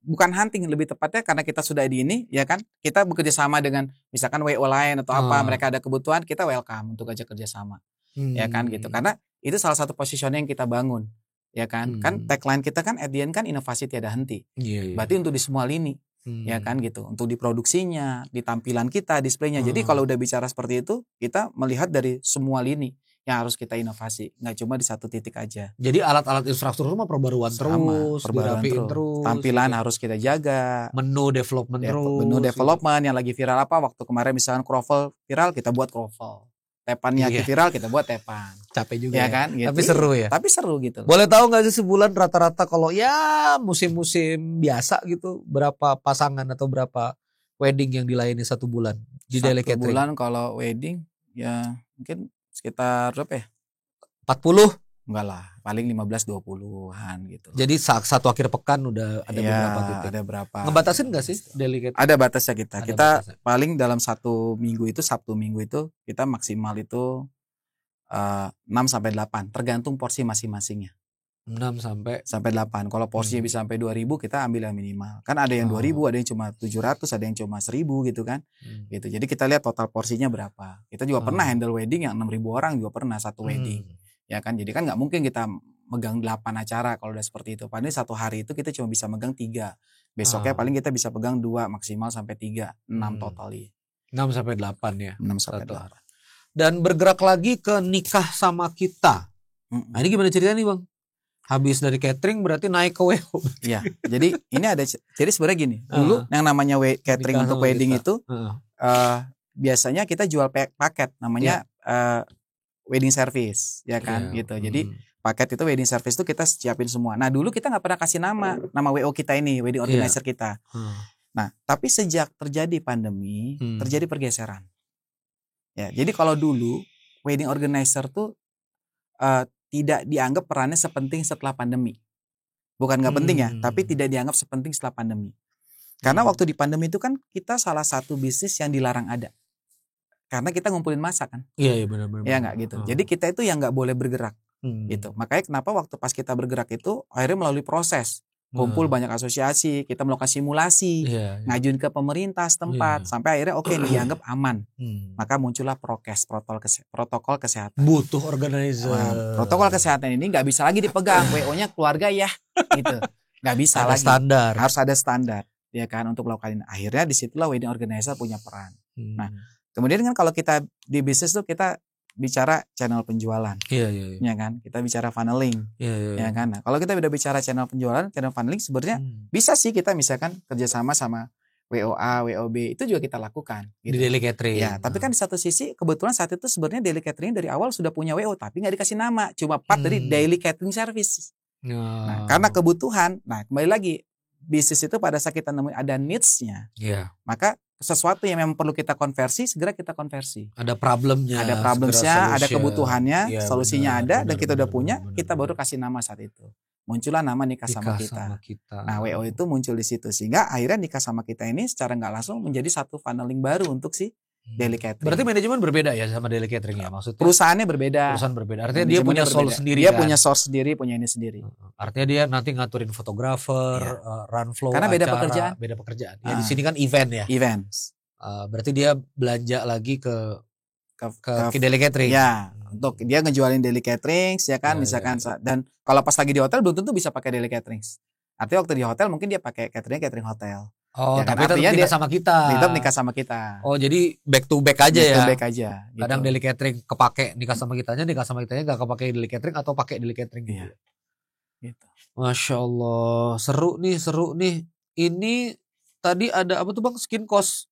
bukan hunting, lebih tepatnya karena kita sudah di ini ya kan, kita bekerja sama dengan misalkan WO lain atau apa, mereka ada kebutuhan, kita welcome untuk ajak kerja sama. Ya kan gitu. Karena itu salah satu positioning yang kita bangun. Ya kan? Kan tagline kita kan at the end kan inovasi tiada henti. Berarti untuk di semua lini. Ya kan gitu, untuk di produksinya, di tampilan kita, displaynya. Jadi kalau udah bicara seperti itu, kita melihat dari semua lini yang harus kita inovasi, nggak cuma di satu titik aja. Jadi alat-alat infrastruktur mah perbaruan terus, dirapiin terus. Tampilan harus kita jaga. Menu development terus. Menu development yang lagi viral apa? Waktu kemarin misalkan croffle viral, kita buat croffle. Tepannya viral, kita buat tepan. Capek juga ya kan? Gitu. Tapi seru ya. Tapi seru gitu. Boleh tahu nggak sih sebulan rata-rata kalau ya musim-musim biasa gitu, berapa pasangan atau berapa wedding yang dilayani satu bulan di daily catering? 1 bulan kalau wedding ya mungkin sekitar berapa ya? 40? Enggak lah, paling 15-20-an gitu. Jadi satu akhir pekan udah ada beberapa titik. Ada berapa. Ngebatasin nggak sih daily catering? Ada batasnya kita. Paling dalam Sabtu minggu itu kita maksimal itu 6-8, tergantung porsi masing-masingnya. 6 sampai 8. Kalau porsinya bisa sampai 2000 kita ambil yang minimal. Kan ada yang 2000, ada yang cuma 700, ada yang cuma 1000 gitu kan. Gitu. Jadi kita lihat total porsinya berapa. Kita juga pernah handle wedding yang 6000 orang juga pernah satu wedding. Ya kan, jadi kan nggak mungkin kita megang 8 acara kalau udah seperti itu. Padahal satu hari itu kita cuma bisa megang 3. Besoknya paling kita bisa pegang 2 maksimal sampai 3, 6 totally. 6 sampai 8 ya. 6 sampai 8. Dan bergerak lagi ke nikah sama kita. Nah, ini gimana ceritanya nih, Bang? Habis dari catering berarti naik ke WO. Iya. Jadi ini jadi sebenarnya gini. Dulu yang namanya catering untuk wedding itu biasanya kita jual paket namanya wedding service, ya kan, gitu. Jadi paket itu wedding service itu kita siapin semua. Nah, dulu kita nggak pernah kasih nama WO kita ini, wedding organizer kita. Nah, tapi sejak terjadi pandemi, terjadi pergeseran. Ya, jadi kalau dulu wedding organizer tuh tidak dianggap perannya sepenting setelah pandemi. Bukan nggak penting ya, tapi tidak dianggap sepenting setelah pandemi. Karena waktu di pandemi itu kan kita salah satu bisnis yang dilarang ada. Karena kita ngumpulin masa kan. Iya benar-benar. Ya nggak gitu. Jadi kita itu yang nggak boleh bergerak gitu. Makanya kenapa waktu pas kita bergerak itu akhirnya melalui proses kumpul banyak asosiasi, kita melakukan simulasi, ngajuin ke pemerintah setempat sampai akhirnya dianggap aman. Maka muncullah protokol kesehatan. Butuh organizer. Protokol kesehatan ini nggak bisa lagi dipegang. WO-nya keluarga ya, gitu. Nggak bisa ada lagi. Standar. Harus ada standar, ya kan, untuk melakukan ini. Akhirnya disitulah wedding organizer punya peran. Nah. Kemudian kan kalau kita di bisnis tuh kita bicara channel penjualan, ya kan? Kita bicara funneling, ya kan? Nah, kalau kita udah bicara channel penjualan, channel funneling sebenarnya bisa sih kita misalkan kerjasama sama WOA, WOB itu juga kita lakukan. Gitu. Di daily catering. Ya, tapi kan di satu sisi kebetulan saat itu sebenarnya daily catering dari awal sudah punya WO, tapi nggak dikasih nama, cuma part dari daily catering service. Nah, karena kebutuhan, nah kembali lagi bisnis itu pada saat kita nemuin ada needs-nya, maka sesuatu yang memang perlu kita konversi, segera kita konversi. Ada problemnya, ada kebutuhannya, solusinya ada, dan kita udah punya, kita baru kasih nama saat itu. Muncullah nama nikah sama kita. Nah, WO itu muncul di situ, sehingga akhirnya nikah sama kita ini secara nggak langsung menjadi satu funneling baru untuk si daily catering. Berarti manajemen berbeda ya sama daily catering ya, maksudnya? Perusahaannya berbeda. Perusahaan berbeda. Artinya dia punya source sendiri. Dia punya source sendiri, punya ini sendiri. Artinya dia nanti ngaturin fotografer, run flow, karena beda acara, beda pekerjaan. Ya di sini kan event ya. Events. Berarti dia belanja lagi ke daily catering. Ya, untuk dia ngejualin daily catering, ya kan, misalkan. Dan kalau pas lagi di hotel belum tentu bisa pakai daily catering. Artinya waktu di hotel mungkin dia pakai catering hotel. Oh, ya, tapi tetap nikah sama kita. Tetap nikah sama kita. Oh, jadi back to back aja ya. Back aja. Kadang daily catering kepake nikah sama kitanya gak kepake daily catering atau pakai daily catering gitu. Gitu. Masya Allah, seru nih. Ini tadi ada apa tuh Bang? Skin cost.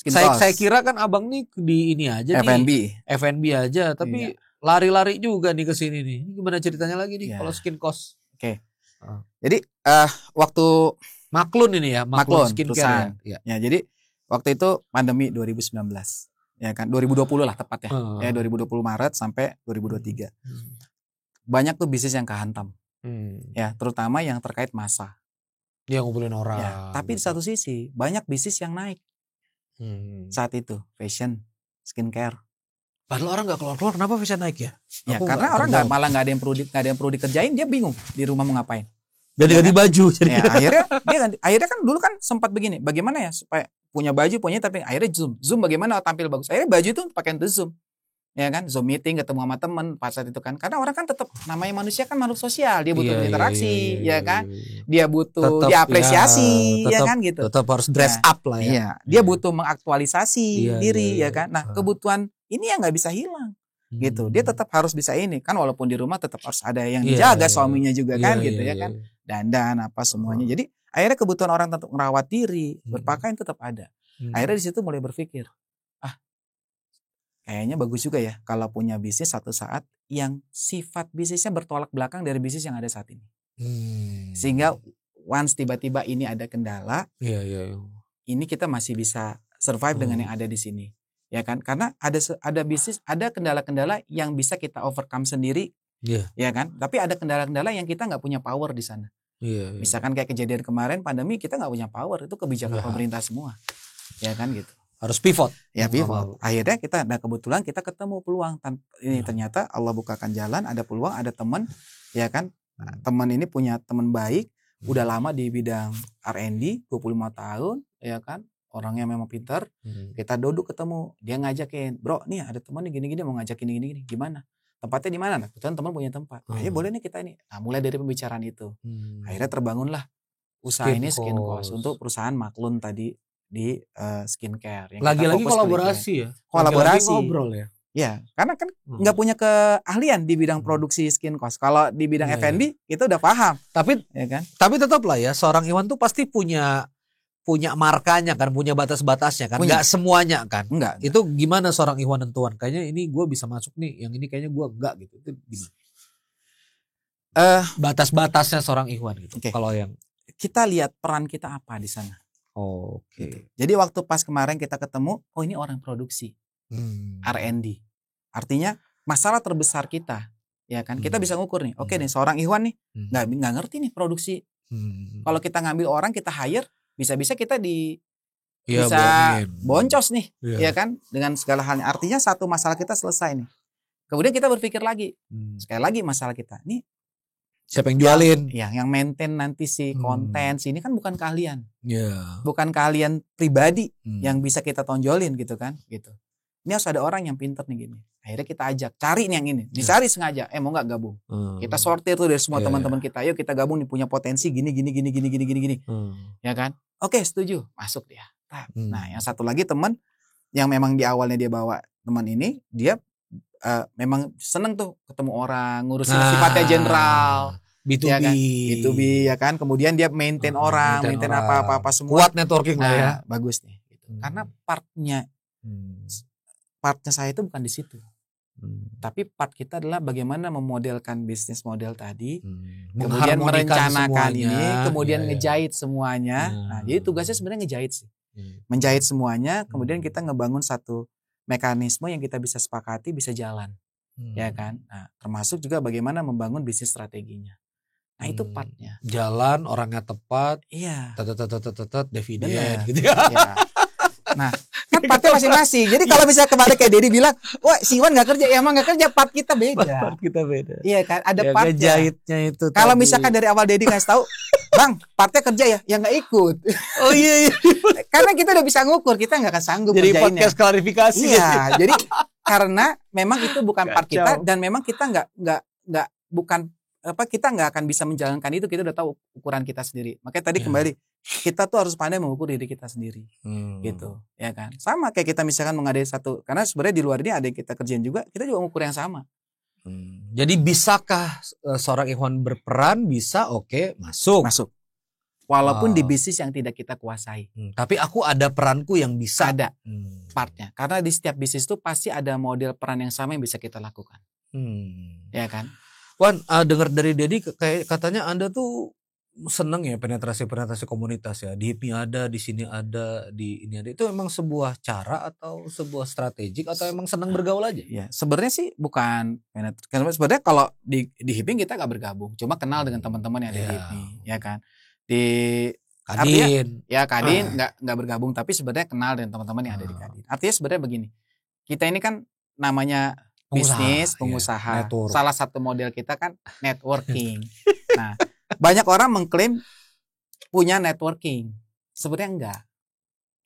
Saya kira kan abang nih di ini aja F&B. nih. F&B aja, tapi lari-lari juga nih ke sini nih. Ini gimana ceritanya lagi nih kalau skin cost? Oke. Jadi waktu Maklun ini ya, Maklun skincare ya. Ya, jadi waktu itu pandemi 2019. Ya kan, 2020 lah tepatnya. Ya 2020 Maret sampai 2023. Banyak tuh bisnis yang kehantam. Ya, terutama yang terkait massa. Dia ngumpulin orang. Ya, tapi di satu sisi banyak bisnis yang naik. Saat itu fashion, skincare. Padahal orang nggak keluar, kenapa fashion naik ya? Ya karena orang malah nggak ada yang perlu dikerjain, dia bingung di rumah mau ngapain. Ganti baju. Ya, akhirnya kan dulu kan sempat begini, bagaimana ya supaya punya baju tapi akhirnya zoom bagaimana tampil bagus. Akhirnya baju itu pakai untuk zoom. Ya kan, Zoom meeting, ketemu sama teman pas saat itu kan. Karena orang kan tetap namanya manusia kan makhluk sosial, dia butuh interaksi, ya kan. Dia butuh diapresiasi, ya kan gitu. Tetap harus dress up lah ya. Iya, dia butuh mengaktualisasi diri, ya kan. Nah, kebutuhan ini yang nggak bisa hilang. Gitu. Dia tetap harus bisa ini kan, walaupun di rumah tetap harus ada yang dijaga suaminya juga kan gitu ya kan. Dandan apa semuanya. Jadi akhirnya kebutuhan orang untuk merawat diri, berpakaian tetap ada. Akhirnya di situ mulai berpikir, kayaknya bagus juga ya kalau punya bisnis satu saat yang sifat bisnisnya bertolak belakang dari bisnis yang ada saat ini. Sehingga once tiba-tiba ini ada kendala, ini kita masih bisa survive dengan yang ada di sini. Ya kan? Karena ada bisnis, ada kendala-kendala yang bisa kita overcome sendiri. Ya kan? Tapi ada kendala-kendala yang kita nggak punya power di sana. Misalkan kayak kejadian kemarin pandemi, kita nggak punya power, itu kebijakan pemerintah semua. Ya kan gitu. Harus pivot. Ya pivot. Akhirnya kita ada kebetulan kita ketemu peluang. Ini ternyata Allah bukakan jalan, ada peluang, ada teman, ya kan. Teman ini punya teman baik, udah lama di bidang R&D, 25 tahun, ya kan. Orangnya memang pintar. Kita duduk ketemu, dia ngajakin, bro, nih ada teman nih gini-gini mau ngajakin gini-gini, gimana? Tempatnya di mana? Nah, kebetulan teman punya tempat. Ya boleh nih kita ini. Nah, mulai dari pembicaraan itu. Akhirnya terbangunlah usaha ini Skin Cost untuk perusahaan Maklun tadi di skincare. Lagi-lagi kolaborasi ya. Kolaborasi. Ngobrol ya. Ya, karena kan nggak punya keahlian di bidang produksi Skin Cost. Kalau di bidang F&B kita udah paham. Tapi ya kan. Tapi tetap lah ya, seorang Iwan tuh pasti punya markanya kan, punya batas-batasnya kan. Enggak semuanya kan. Enggak. Itu gimana seorang Iwan nentuan? Kayaknya ini gue bisa masuk nih, yang ini kayaknya gue enggak gitu. Itu gimana? Batas-batasnya seorang Iwan gitu. Kalau yang kita lihat peran kita apa di sana. Gitu. Jadi waktu pas kemarin kita ketemu, ini orang produksi R&D. Artinya masalah terbesar kita, ya kan? Kita bisa ngukur nih. Oke nih, seorang Iwan nih nggak ngerti nih produksi. Kalau kita ngambil orang, kita hire, bisa-bisa kita bisa boncos nih, ya kan? Dengan segala halnya. Artinya satu masalah kita selesai nih. Kemudian kita berpikir lagi, sekali lagi masalah kita nih. Siapa yang jualin? Yang maintain nanti si konten ini kan bukan keahlian. Bukan keahlian pribadi yang bisa kita tonjolin gitu kan, gitu. Ini harus ada orang yang pinter nih gini. Akhirnya kita ajak, cari nih yang ini. Dicari sengaja, mau nggak gabung? Kita sortir tuh dari semua teman-teman kita. Ayo kita gabung nih, punya potensi gini. Ya kan? Oke, setuju. Masuk dia. Nah, yang satu lagi teman yang memang di awalnya dia bawa teman ini, dia memang seneng tuh ketemu orang, ngurusin sifatnya general, B2B, ya kan? B2B ya kan. Kemudian dia maintain orang, maintain apa semua. Kuat networking lah ya. Bagus nih. Gitu. Karena partnya saya itu bukan di situ. Tapi part kita adalah bagaimana memodelkan bisnis model tadi, kemudian merencanakan ini, kemudian ngejahit semuanya. Nah, jadi tugasnya sebenarnya ngejahit sih. Menjahit semuanya, kemudian kita ngebangun satu mekanisme yang kita bisa sepakati bisa jalan, ya kan. Nah, termasuk juga bagaimana membangun bisnis strateginya. Nah, itu partnya. Jalan, orangnya tepat, dividen, gitu ya. Nah, kan partnya masing-masing. Jadi kalau misalnya kemarin kayak Dedi bilang, wah si Iwan nggak kerja, ya emang nggak kerja, part kita beda. Part kita beda. Iya kan, ada partnya. Ngejahitnya itu. Kalau misalkan dari awal Dedi ngasih tahu, Bang, partnya kerja ya nggak ikut. Oh iya. Karena kita udah bisa ngukur, kita nggak akan sanggup jadi kerjainnya. Jadi podcast klarifikasi. Iya, jadi karena memang itu bukan part kita dan memang kita kita nggak akan bisa menjalankan itu. Kita udah tahu ukuran kita sendiri. Makanya tadi kembali, kita tuh harus pandai mengukur diri kita sendiri, gitu, ya kan. Sama kayak kita misalkan mengadai satu, karena sebenarnya di luar ini ada yang kita kerjain juga, kita juga mengukur yang sama. Jadi bisakah seorang ikhwan berperan? Bisa, oke, masuk. Walaupun di bisnis yang tidak kita kuasai. Tapi aku ada peranku yang bisa. Ada partnya. Karena di setiap bisnis itu pasti ada model peran yang sama yang bisa kita lakukan. Ya kan? Wan, dengar dari Dedi kayak katanya Anda tuh seneng ya penetrasi komunitas ya. Di HIPMI ada, di sini ada, di ini ada. Itu emang sebuah cara atau sebuah strategik atau emang seneng bergaul aja? Ya, sebenarnya sih bukan penetrasi. Sebenarnya kalau di HIPMI kita nggak bergabung, cuma kenal dengan teman-teman yang ada di HIPMI, ya kan? Di Kadin. Ya Kadin nggak bergabung, tapi sebenarnya kenal dengan teman-teman yang ada di Kadin. Artinya sebenarnya begini, kita ini kan namanya bisnis, pengusaha. Ya, salah satu model kita kan networking. Nah, banyak orang mengklaim punya networking, sebenarnya enggak.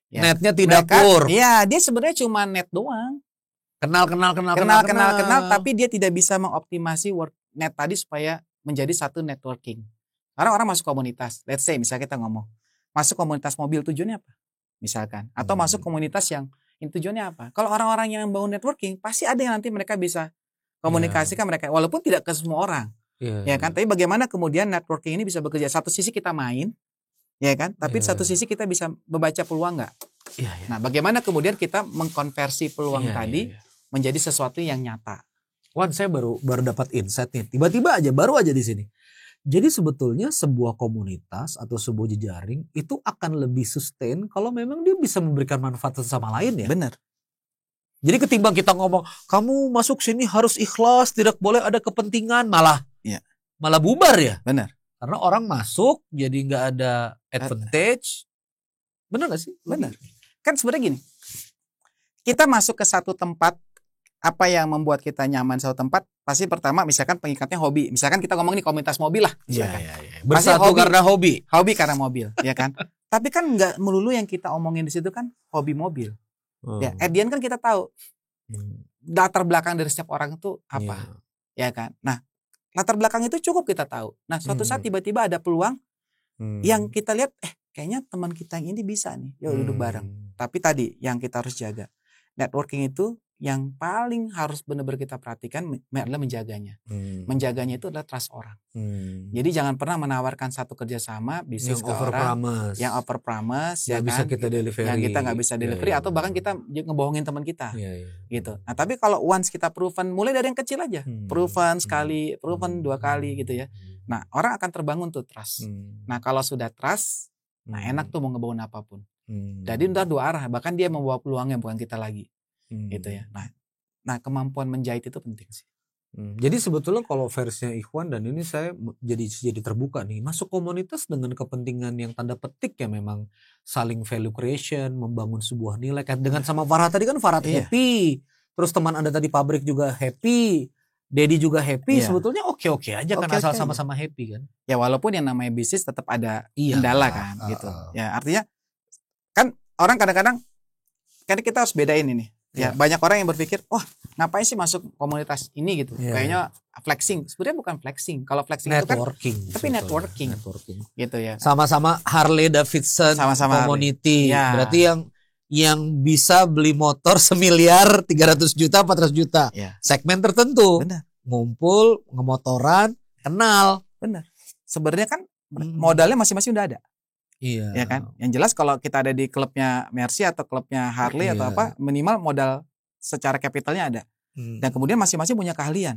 Ya, netnya tidak pur. Iya, dia sebenarnya cuma net doang. Kenal, tapi dia tidak bisa mengoptimasi net tadi supaya menjadi satu networking. Karena orang masuk komunitas, let's say misalnya kita ngomong, masuk komunitas mobil tujuannya apa? Misalkan, atau masuk komunitas yang tujuannya apa? Kalau orang-orang yang bangun networking, pasti ada yang nanti mereka bisa komunikasikan mereka, walaupun tidak ke semua orang. Ya kan, tapi bagaimana kemudian networking ini bisa bekerja? Satu sisi kita main, ya kan, tapi satu sisi kita bisa membaca peluang nggak? Nah, bagaimana kemudian kita mengkonversi peluang tadi menjadi sesuatu yang nyata? Wan, saya baru dapat insight nih, tiba-tiba aja, baru aja di sini. Jadi sebetulnya sebuah komunitas atau sebuah jejaring itu akan lebih sustain kalau memang dia bisa memberikan manfaat sama lain ya. Benar. Jadi ketimbang kita ngomong, kamu masuk sini harus ikhlas, tidak boleh ada kepentingan, malah bubar ya. Benar. Karena orang masuk jadi nggak ada advantage. Benar nggak sih? Benar. Kan sebenarnya gini, kita masuk ke satu tempat, apa yang membuat kita nyaman satu tempat? Pasti pertama misalkan pengikatnya hobi. Misalkan kita ngomong nih komunitas mobil lah. Bersatu karena hobi. Hobi karena mobil, ya kan? Tapi kan nggak melulu yang kita omongin di situ kan hobi mobil. Ya, at the end kan kita tahu latar belakang dari setiap orang itu apa, ya kan? Nah, latar belakang itu cukup kita tahu. Nah, suatu saat tiba-tiba ada peluang yang kita lihat, kayaknya teman kita yang ini bisa nih, yuk duduk bareng. Tapi tadi yang kita harus jaga, networking itu yang paling harus benar-benar kita perhatikan adalah menjaganya. Menjaganya itu adalah trust orang. Jadi jangan pernah menawarkan satu kerjasama bisnis ke orang yang over promise, ya kan? Yang kita nggak bisa delivery, atau bahkan kita ngebohongin teman kita, gitu. Nah, tapi kalau once kita proven, mulai dari yang kecil aja, proven sekali, proven 2 kali, gitu ya. Nah, orang akan terbangun tuh trust. Nah, kalau sudah trust, nah enak tuh mau ngebangun apapun. Jadi ntar 2 arah, bahkan dia membawa peluangnya bukan kita lagi. Gitu ya. Nah kemampuan menjahit itu penting sih. Jadi sebetulnya kalau versinya Ikhwan, dan ini saya jadi terbuka nih, masuk komunitas dengan kepentingan yang tanda petik ya memang saling value creation, membangun sebuah nilai. Kan dengan sama Farhad tadi kan, Farhad happy, terus teman Anda tadi pabrik juga happy, Dedi juga happy, sebetulnya oke-oke aja kan, asal sama-sama happy kan. Ya walaupun yang namanya bisnis tetap ada kendala kan gitu. Ya artinya kan orang kadang-kadang kan kita harus bedain ini. Ya, banyak orang yang berpikir, wah ngapain sih masuk komunitas ini gitu, kayaknya flexing. Sebenarnya bukan flexing. Kalau flexing networking, itu kan, tapi networking, gitu ya. Sama-sama Harley Davidson community. Berarti yang bisa beli motor semiliar 300 juta 400 juta, segmen tertentu. Benar. Ngumpul, ngemotoran, kenal. Benar. Sebenarnya kan modalnya masing-masing udah ada. Ya kan. Yang jelas kalau kita ada di klubnya Mercy atau klubnya Harley atau apa, minimal modal secara kapitalnya ada. Dan kemudian masing-masing punya keahlian.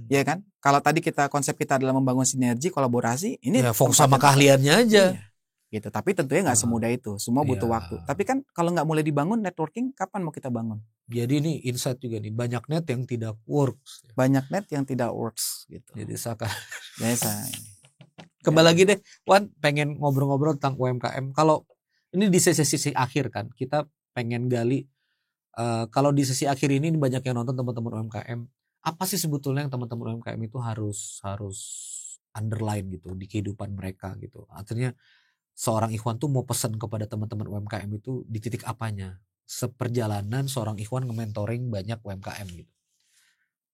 Ya kan. Kalau tadi konsep kita adalah membangun sinergi, kolaborasi, ini fokus sama keahliannya aja. Gitu. Tapi tentunya nggak semudah itu. Semua butuh waktu. Tapi kan kalau nggak mulai dibangun networking, kapan mau kita bangun? Jadi ini insight juga nih, banyak net yang tidak works. Banyak net yang tidak works gitu. Jadi biasa. Kembali lagi deh, Wan, pengen ngobrol-ngobrol tentang UMKM. Kalau ini di sesi akhir kan, kita pengen gali. Kalau di sesi akhir ini banyak yang nonton teman-teman UMKM. Apa sih sebetulnya yang teman-teman UMKM itu harus underline gitu di kehidupan mereka gitu. Artinya seorang Ikhwan tuh mau pesan kepada teman-teman UMKM itu di titik apanya? Seperjalanan seorang Ikhwan nge-mentoring banyak UMKM gitu.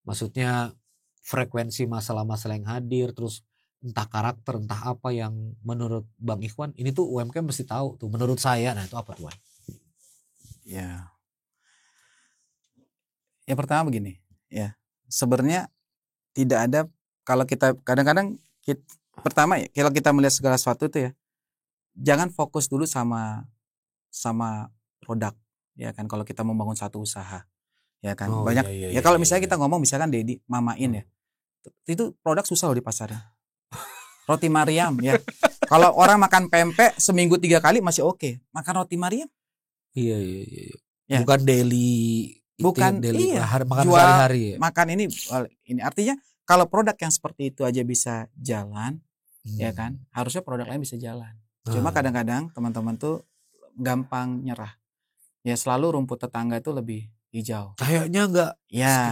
Maksudnya frekuensi masalah-masalah yang hadir, terus entah karakter, entah apa yang menurut Bang Ikhwan ini tuh UMKM mesti tahu tuh, menurut saya. Nah itu apa tuh? Ya pertama begini, ya sebenarnya tidak ada. Kalau kita kadang-kadang pertama ya, kalau kita melihat segala sesuatu itu ya, jangan fokus dulu sama produk, ya kan. Kalau kita membangun satu usaha, ya kan. Banyak ya kalau misalnya kita ngomong misalkan Dedi Mamain ya, itu produk susah loh di pasarnya. Roti Mariam ya. Kalau orang makan pempek seminggu 3 kali masih oke. Makan roti Mariam? Iya. Ya. Bukan daily. Bukan daily, iya. Makan sehari-hari. Ya? Makan ini artinya kalau produk yang seperti itu aja bisa jalan, ya kan. Harusnya produk lain bisa jalan. Cuma kadang-kadang teman-teman tuh gampang nyerah. Ya selalu rumput tetangga itu lebih hijau. Kayaknya enggak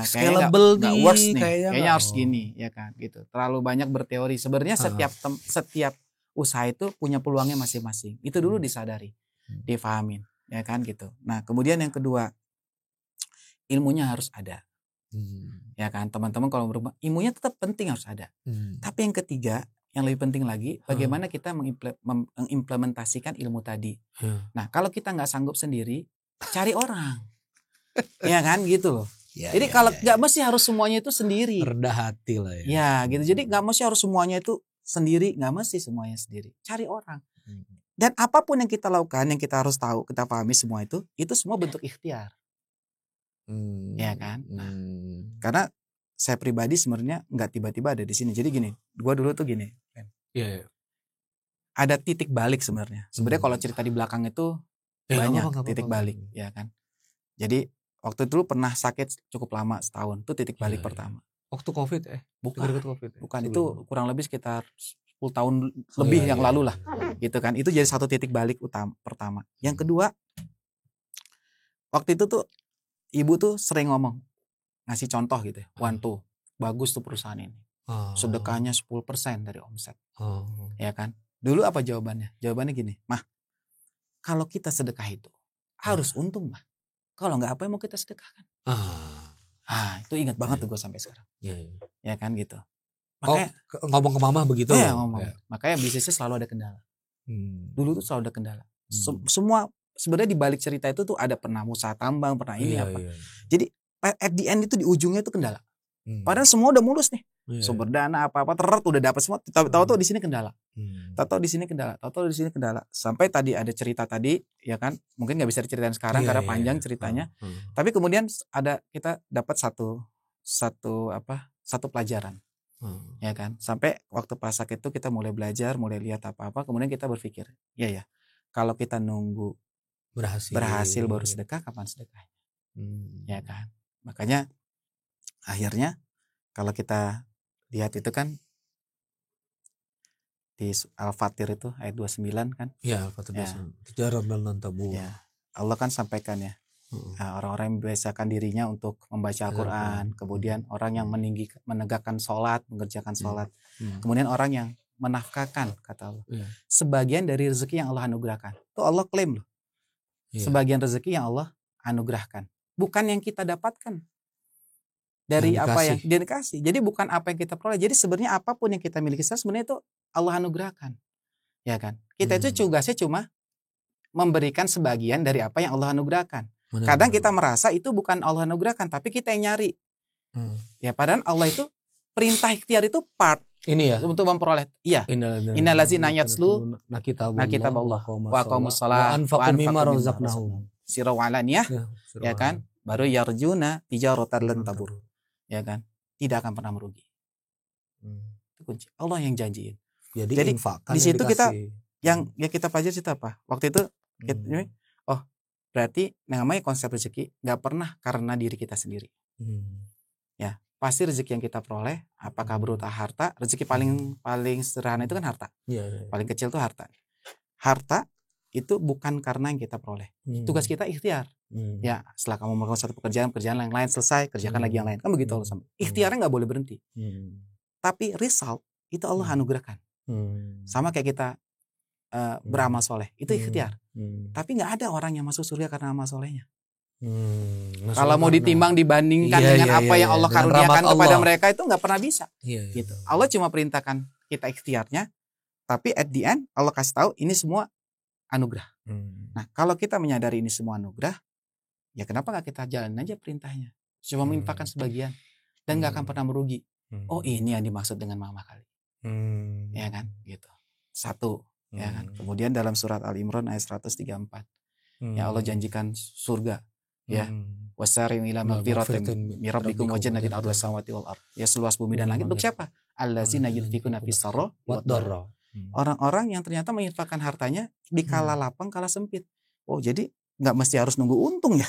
scalable nih. Works nih. Kayaknya harus gini, ya kan gitu. Terlalu banyak berteori. Sebenarnya setiap usaha itu punya peluangnya masing-masing. Itu dulu disadari, difahamin, ya kan gitu. Nah, kemudian yang kedua, ilmunya harus ada. Ya kan, teman-teman kalau berubah, ilmunya tetap penting harus ada. Tapi yang ketiga, yang lebih penting lagi, bagaimana kita mengimplementasikan ilmu tadi. Nah, kalau kita nggak sanggup sendiri, cari orang. Ya kan gitu loh. Jadi kalau nggak mesti harus semuanya itu sendiri. Rendah hati lah ya. Ya gitu. Jadi nggak mesti harus semuanya itu sendiri, nggak mesti semuanya sendiri. Cari orang. Dan apapun yang kita lakukan, yang kita harus tahu, kita pahami semua itu semua bentuk ikhtiar. Ya kan. Nah, karena saya pribadi sebenarnya nggak tiba-tiba ada di sini. Jadi gini, gua dulu tuh gini. Iya. Ada titik balik sebenarnya. Sebenarnya kalau cerita di belakang itu banyak titik balik, ya kan. Jadi waktu itu pernah sakit cukup lama setahun. Itu titik balik pertama. Waktu COVID Bukan itu kurang lebih sekitar 10 tahun lebih yang lalu lah. Gitu kan. Itu jadi satu titik balik pertama. Yang kedua, waktu itu tuh ibu tuh sering ngomong, ngasih contoh gitu ya. Wan tuh, bagus tuh perusahaan ini. Sedekahnya 10% dari omset. Ya kan. Dulu apa jawabannya? Jawabannya gini, Mah, kalau kita sedekah itu harus untung, Mah. Kalau nggak apa yang mau kita sedekahkan. Itu ingat banget tuh gue sampai sekarang. Ya kan gitu. Makanya ngomong ke mama begitu. Iya, ngomong. Makanya bisnisnya selalu ada kendala. Dulu tuh selalu ada kendala. Semua sebenarnya di balik cerita itu tuh ada pernah usaha tambang, pernah ini apa. Jadi at the end itu di ujungnya itu kendala. Padahal semua udah mulus nih. Sumber dana apa-apa udah dapat semua. Tahu-tahu di sini kendala. Tahu-tahu di sini kendala. Tahu-tahu di sini kendala. Sampai tadi ada cerita tadi, ya kan? Mungkin nggak bisa diceritain sekarang karena panjang ceritanya. Tapi kemudian kita dapat satu pelajaran. Ya kan? Sampai waktu pas sakit itu kita mulai belajar, mulai lihat apa-apa. Kemudian kita berpikir, ya. Kalau kita nunggu berhasil baru sedekah, kapan sedekahnya? Ya kan? Makanya akhirnya kalau kita lihat itu kan di Al-Fatir itu ayat 29 kan? Ya, Al-Fatir 29. Tijarah dan tabu. Ya. Allah kan sampaikan ya. Orang-orang yang membiasakan dirinya untuk membaca Al-Quran, kemudian orang yang menegakkan sholat, mengerjakan sholat, kemudian orang yang menafkahkan, kata Allah. Sebagian dari rezeki yang Allah anugerahkan. Itu Allah klaim loh. Sebagian rezeki yang Allah anugerahkan. Bukan yang kita dapatkan. Dari apa yang dia dikasih. Jadi bukan apa yang kita peroleh. Jadi sebenarnya apapun yang kita miliki sebenarnya itu Allah anugerahkan. Ya kan? Kita itu tugasnya cuma memberikan sebagian dari apa yang Allah anugerahkan. Kadang kita merasa itu bukan Allah anugerahkan, tapi kita yang nyari. Ya padahal Allah itu perintah ikhtiar itu part ini ya untuk memperoleh. Iya. Innallazina yatslu kitabullah wa aqamus shalah wa anfaqu mimma razaqnahum sirran wa alaniyah. Ya kan? Baru yarjuna tijaratan lan tabur. Ya kan? Tidak akan pernah merugi. Itu kunci. Allah yang janjiin. Jadi di situ kita yang kita pelajari itu apa? Waktu itu berarti namanya konsep rezeki nggak pernah karena diri kita sendiri. Ya, pasti rezeki yang kita peroleh, apakah berupa harta, rezeki paling sederhana itu kan harta. Paling kecil itu harta. Harta itu bukan karena yang kita peroleh. Tugas kita ikhtiar. Ya, setelah kamu melakukan satu pekerjaan yang lain selesai, kerjakan lagi yang lain. Kan begitu Allah sama. Ikhtiarnya nggak boleh berhenti. Tapi result itu Allah anugerahkan. Sama kayak kita beramal soleh, itu ikhtiar. Tapi nggak ada orang yang masuk surga karena amal solehnya. Kalau mau ditimbang dibandingkan dengan apa yang Allah karuniakan kepada mereka itu nggak pernah bisa. Gitu. Allah cuma perintahkan kita ikhtiarnya, tapi at the end Allah kasih tahu ini semua anugerah. Nah kalau kita menyadari ini semua anugerah, ya kenapa nggak kita jalanin aja perintahnya? Cuma menginfakkan sebagian dan nggak akan pernah merugi. Oh ini yang dimaksud dengan mama kali. Ya kan, gitu. Satu, ya kan. Kemudian dalam surat Al-Imran ayat 134, ya Allah janjikan surga, ya. Wasari'u ila magfiratin min rabbikum wa jannatin 'arduha as-samawati wal ardh. Ya seluas bumi dan langit untuk siapa? Allazina yunfikuna fis-sarra wad dharra. Orang-orang yang ternyata menginfakkan hartanya di kala lapang, kala sempit. Oh, jadi nggak mesti harus nunggu untung ya.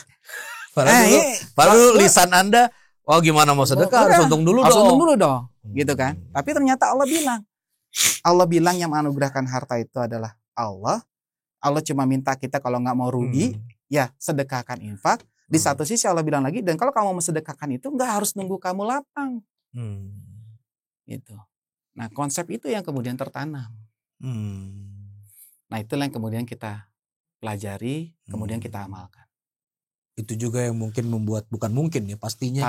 Padahal lisan Anda, oh gimana mau sedekah, harus untung dulu dong. Gitu kan. Tapi ternyata Allah bilang yang menganugerahkan harta itu adalah Allah. Allah cuma minta kita kalau nggak mau rugi, ya sedekahkan, infak. Di satu sisi Allah bilang lagi, dan kalau kamu mau sedekahkan itu nggak harus nunggu kamu lapang. Gitu. Nah konsep itu yang kemudian tertanam. Nah itulah yang kemudian kita pelajari, kemudian kita amalkan. Itu juga yang mungkin membuat, bukan mungkin ya, pastinya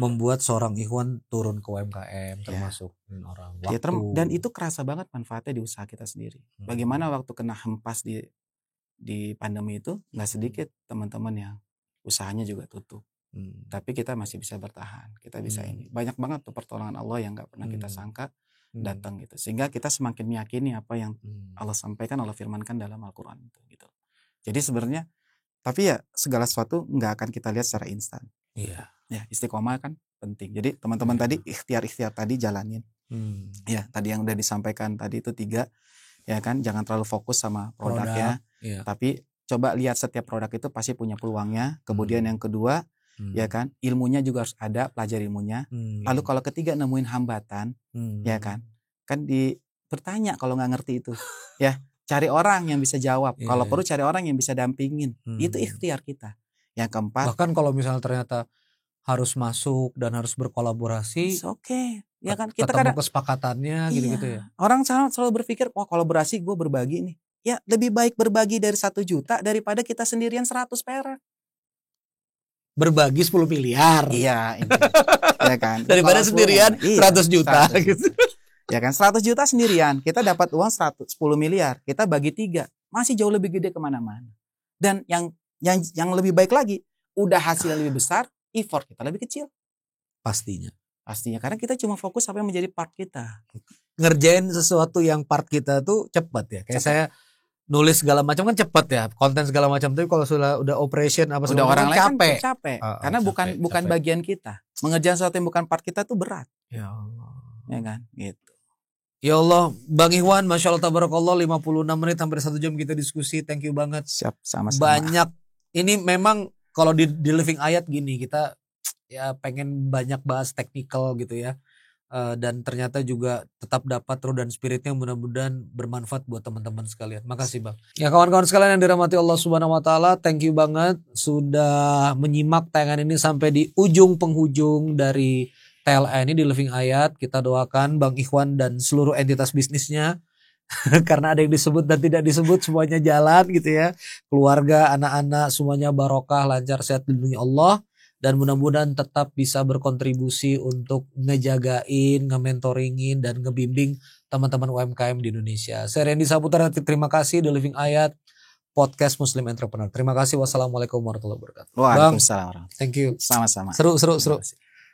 membuat seorang ikhwan turun ke UMKM, termasuk orang waktu. Ya, dan itu kerasa banget manfaatnya di usaha kita sendiri. Bagaimana waktu kena hempas di pandemi itu, nggak sedikit teman-teman yang usahanya juga tutup. Tapi kita masih bisa bertahan, kita bisa ini. Banyak banget tuh pertolongan Allah yang nggak pernah kita sangka datang gitu. Sehingga kita semakin meyakini apa yang Allah sampaikan, Allah firmankan dalam Al-Quran itu gitu. Jadi sebenarnya, tapi ya segala sesuatu nggak akan kita lihat secara instan. Iya. Ya istiqomah kan penting. Jadi teman-teman tadi ikhtiar tadi jalanin. Ya tadi yang udah disampaikan tadi itu 3, ya kan. Jangan terlalu fokus sama produknya. Tapi coba lihat setiap produk itu pasti punya peluangnya. Kemudian yang kedua, ya kan, ilmunya juga harus ada, pelajari ilmunya. Lalu kalau ketiga nemuin hambatan, ya kan bertanya kalau nggak ngerti itu, ya. Cari orang yang bisa jawab. Kalau perlu cari orang yang bisa dampingin. Itu ikhtiar kita. Yang keempat, bahkan kalau misalnya ternyata harus masuk dan harus berkolaborasi, oke. Ya kan kita ketemu kesepakatannya gitu-gitu ya. Orang selalu berpikir, wah kolaborasi gue berbagi nih. Ya lebih baik berbagi dari 1 juta daripada kita sendirian 100 perak. Berbagi 10 miliar. Iya, ini. Ya kan. Daripada sendirian 100 juta gitu. Ya kan, 100 juta sendirian, kita dapat uang 10 miliar, kita bagi 3, masih jauh lebih gede kemana-mana. Dan yang lebih baik lagi, udah hasilnya lebih besar, effort kita lebih kecil. Pastinya, karena kita cuma fokus apa yang menjadi part kita. Ngerjain sesuatu yang part kita tuh cepat ya. Kayak saya nulis segala macam kan cepat ya, konten segala macam. Tapi kalau udah operation apa udah orang lain capek. Kan capek. Karena bukan bagian kita. Mengerjakan sesuatu yang bukan part kita tuh berat. Ya Allah. Ya kan, gitu. Ya Allah, Bang Ikhwan, Masya Allah, tabarakallah, 56 menit hampir 1 jam kita diskusi. Thank you banget. Siap, sama-sama. Banyak, ini memang kalau di Living Ayat gini, kita ya pengen banyak bahas teknikal gitu ya. Dan ternyata juga tetap dapat roh dan spiritnya, mudah-mudahan bermanfaat buat teman-teman sekalian. Makasih Bang. Ya kawan-kawan sekalian yang dirahmati Allah Subhanahu Wa Taala, thank you banget sudah menyimak tayangan ini sampai di ujung penghujung dari TLA ini di Living Ayat. Kita doakan Bang Ikhwan dan seluruh entitas bisnisnya karena ada yang disebut dan tidak disebut semuanya jalan gitu ya. Keluarga, anak-anak semuanya barokah, lancar, sehat dilindungi Allah, dan mudah-mudahan tetap bisa berkontribusi untuk ngejagain, nge-mentoringin dan ngebimbing teman-teman UMKM di Indonesia. Saya Randy Saputra, terima kasih. The Living Ayat, podcast Muslim Entrepreneur. Terima kasih. Wassalamualaikum warahmatullahi wabarakatuh. Waalaikumsalam. Thank you. Sama-sama. Seru.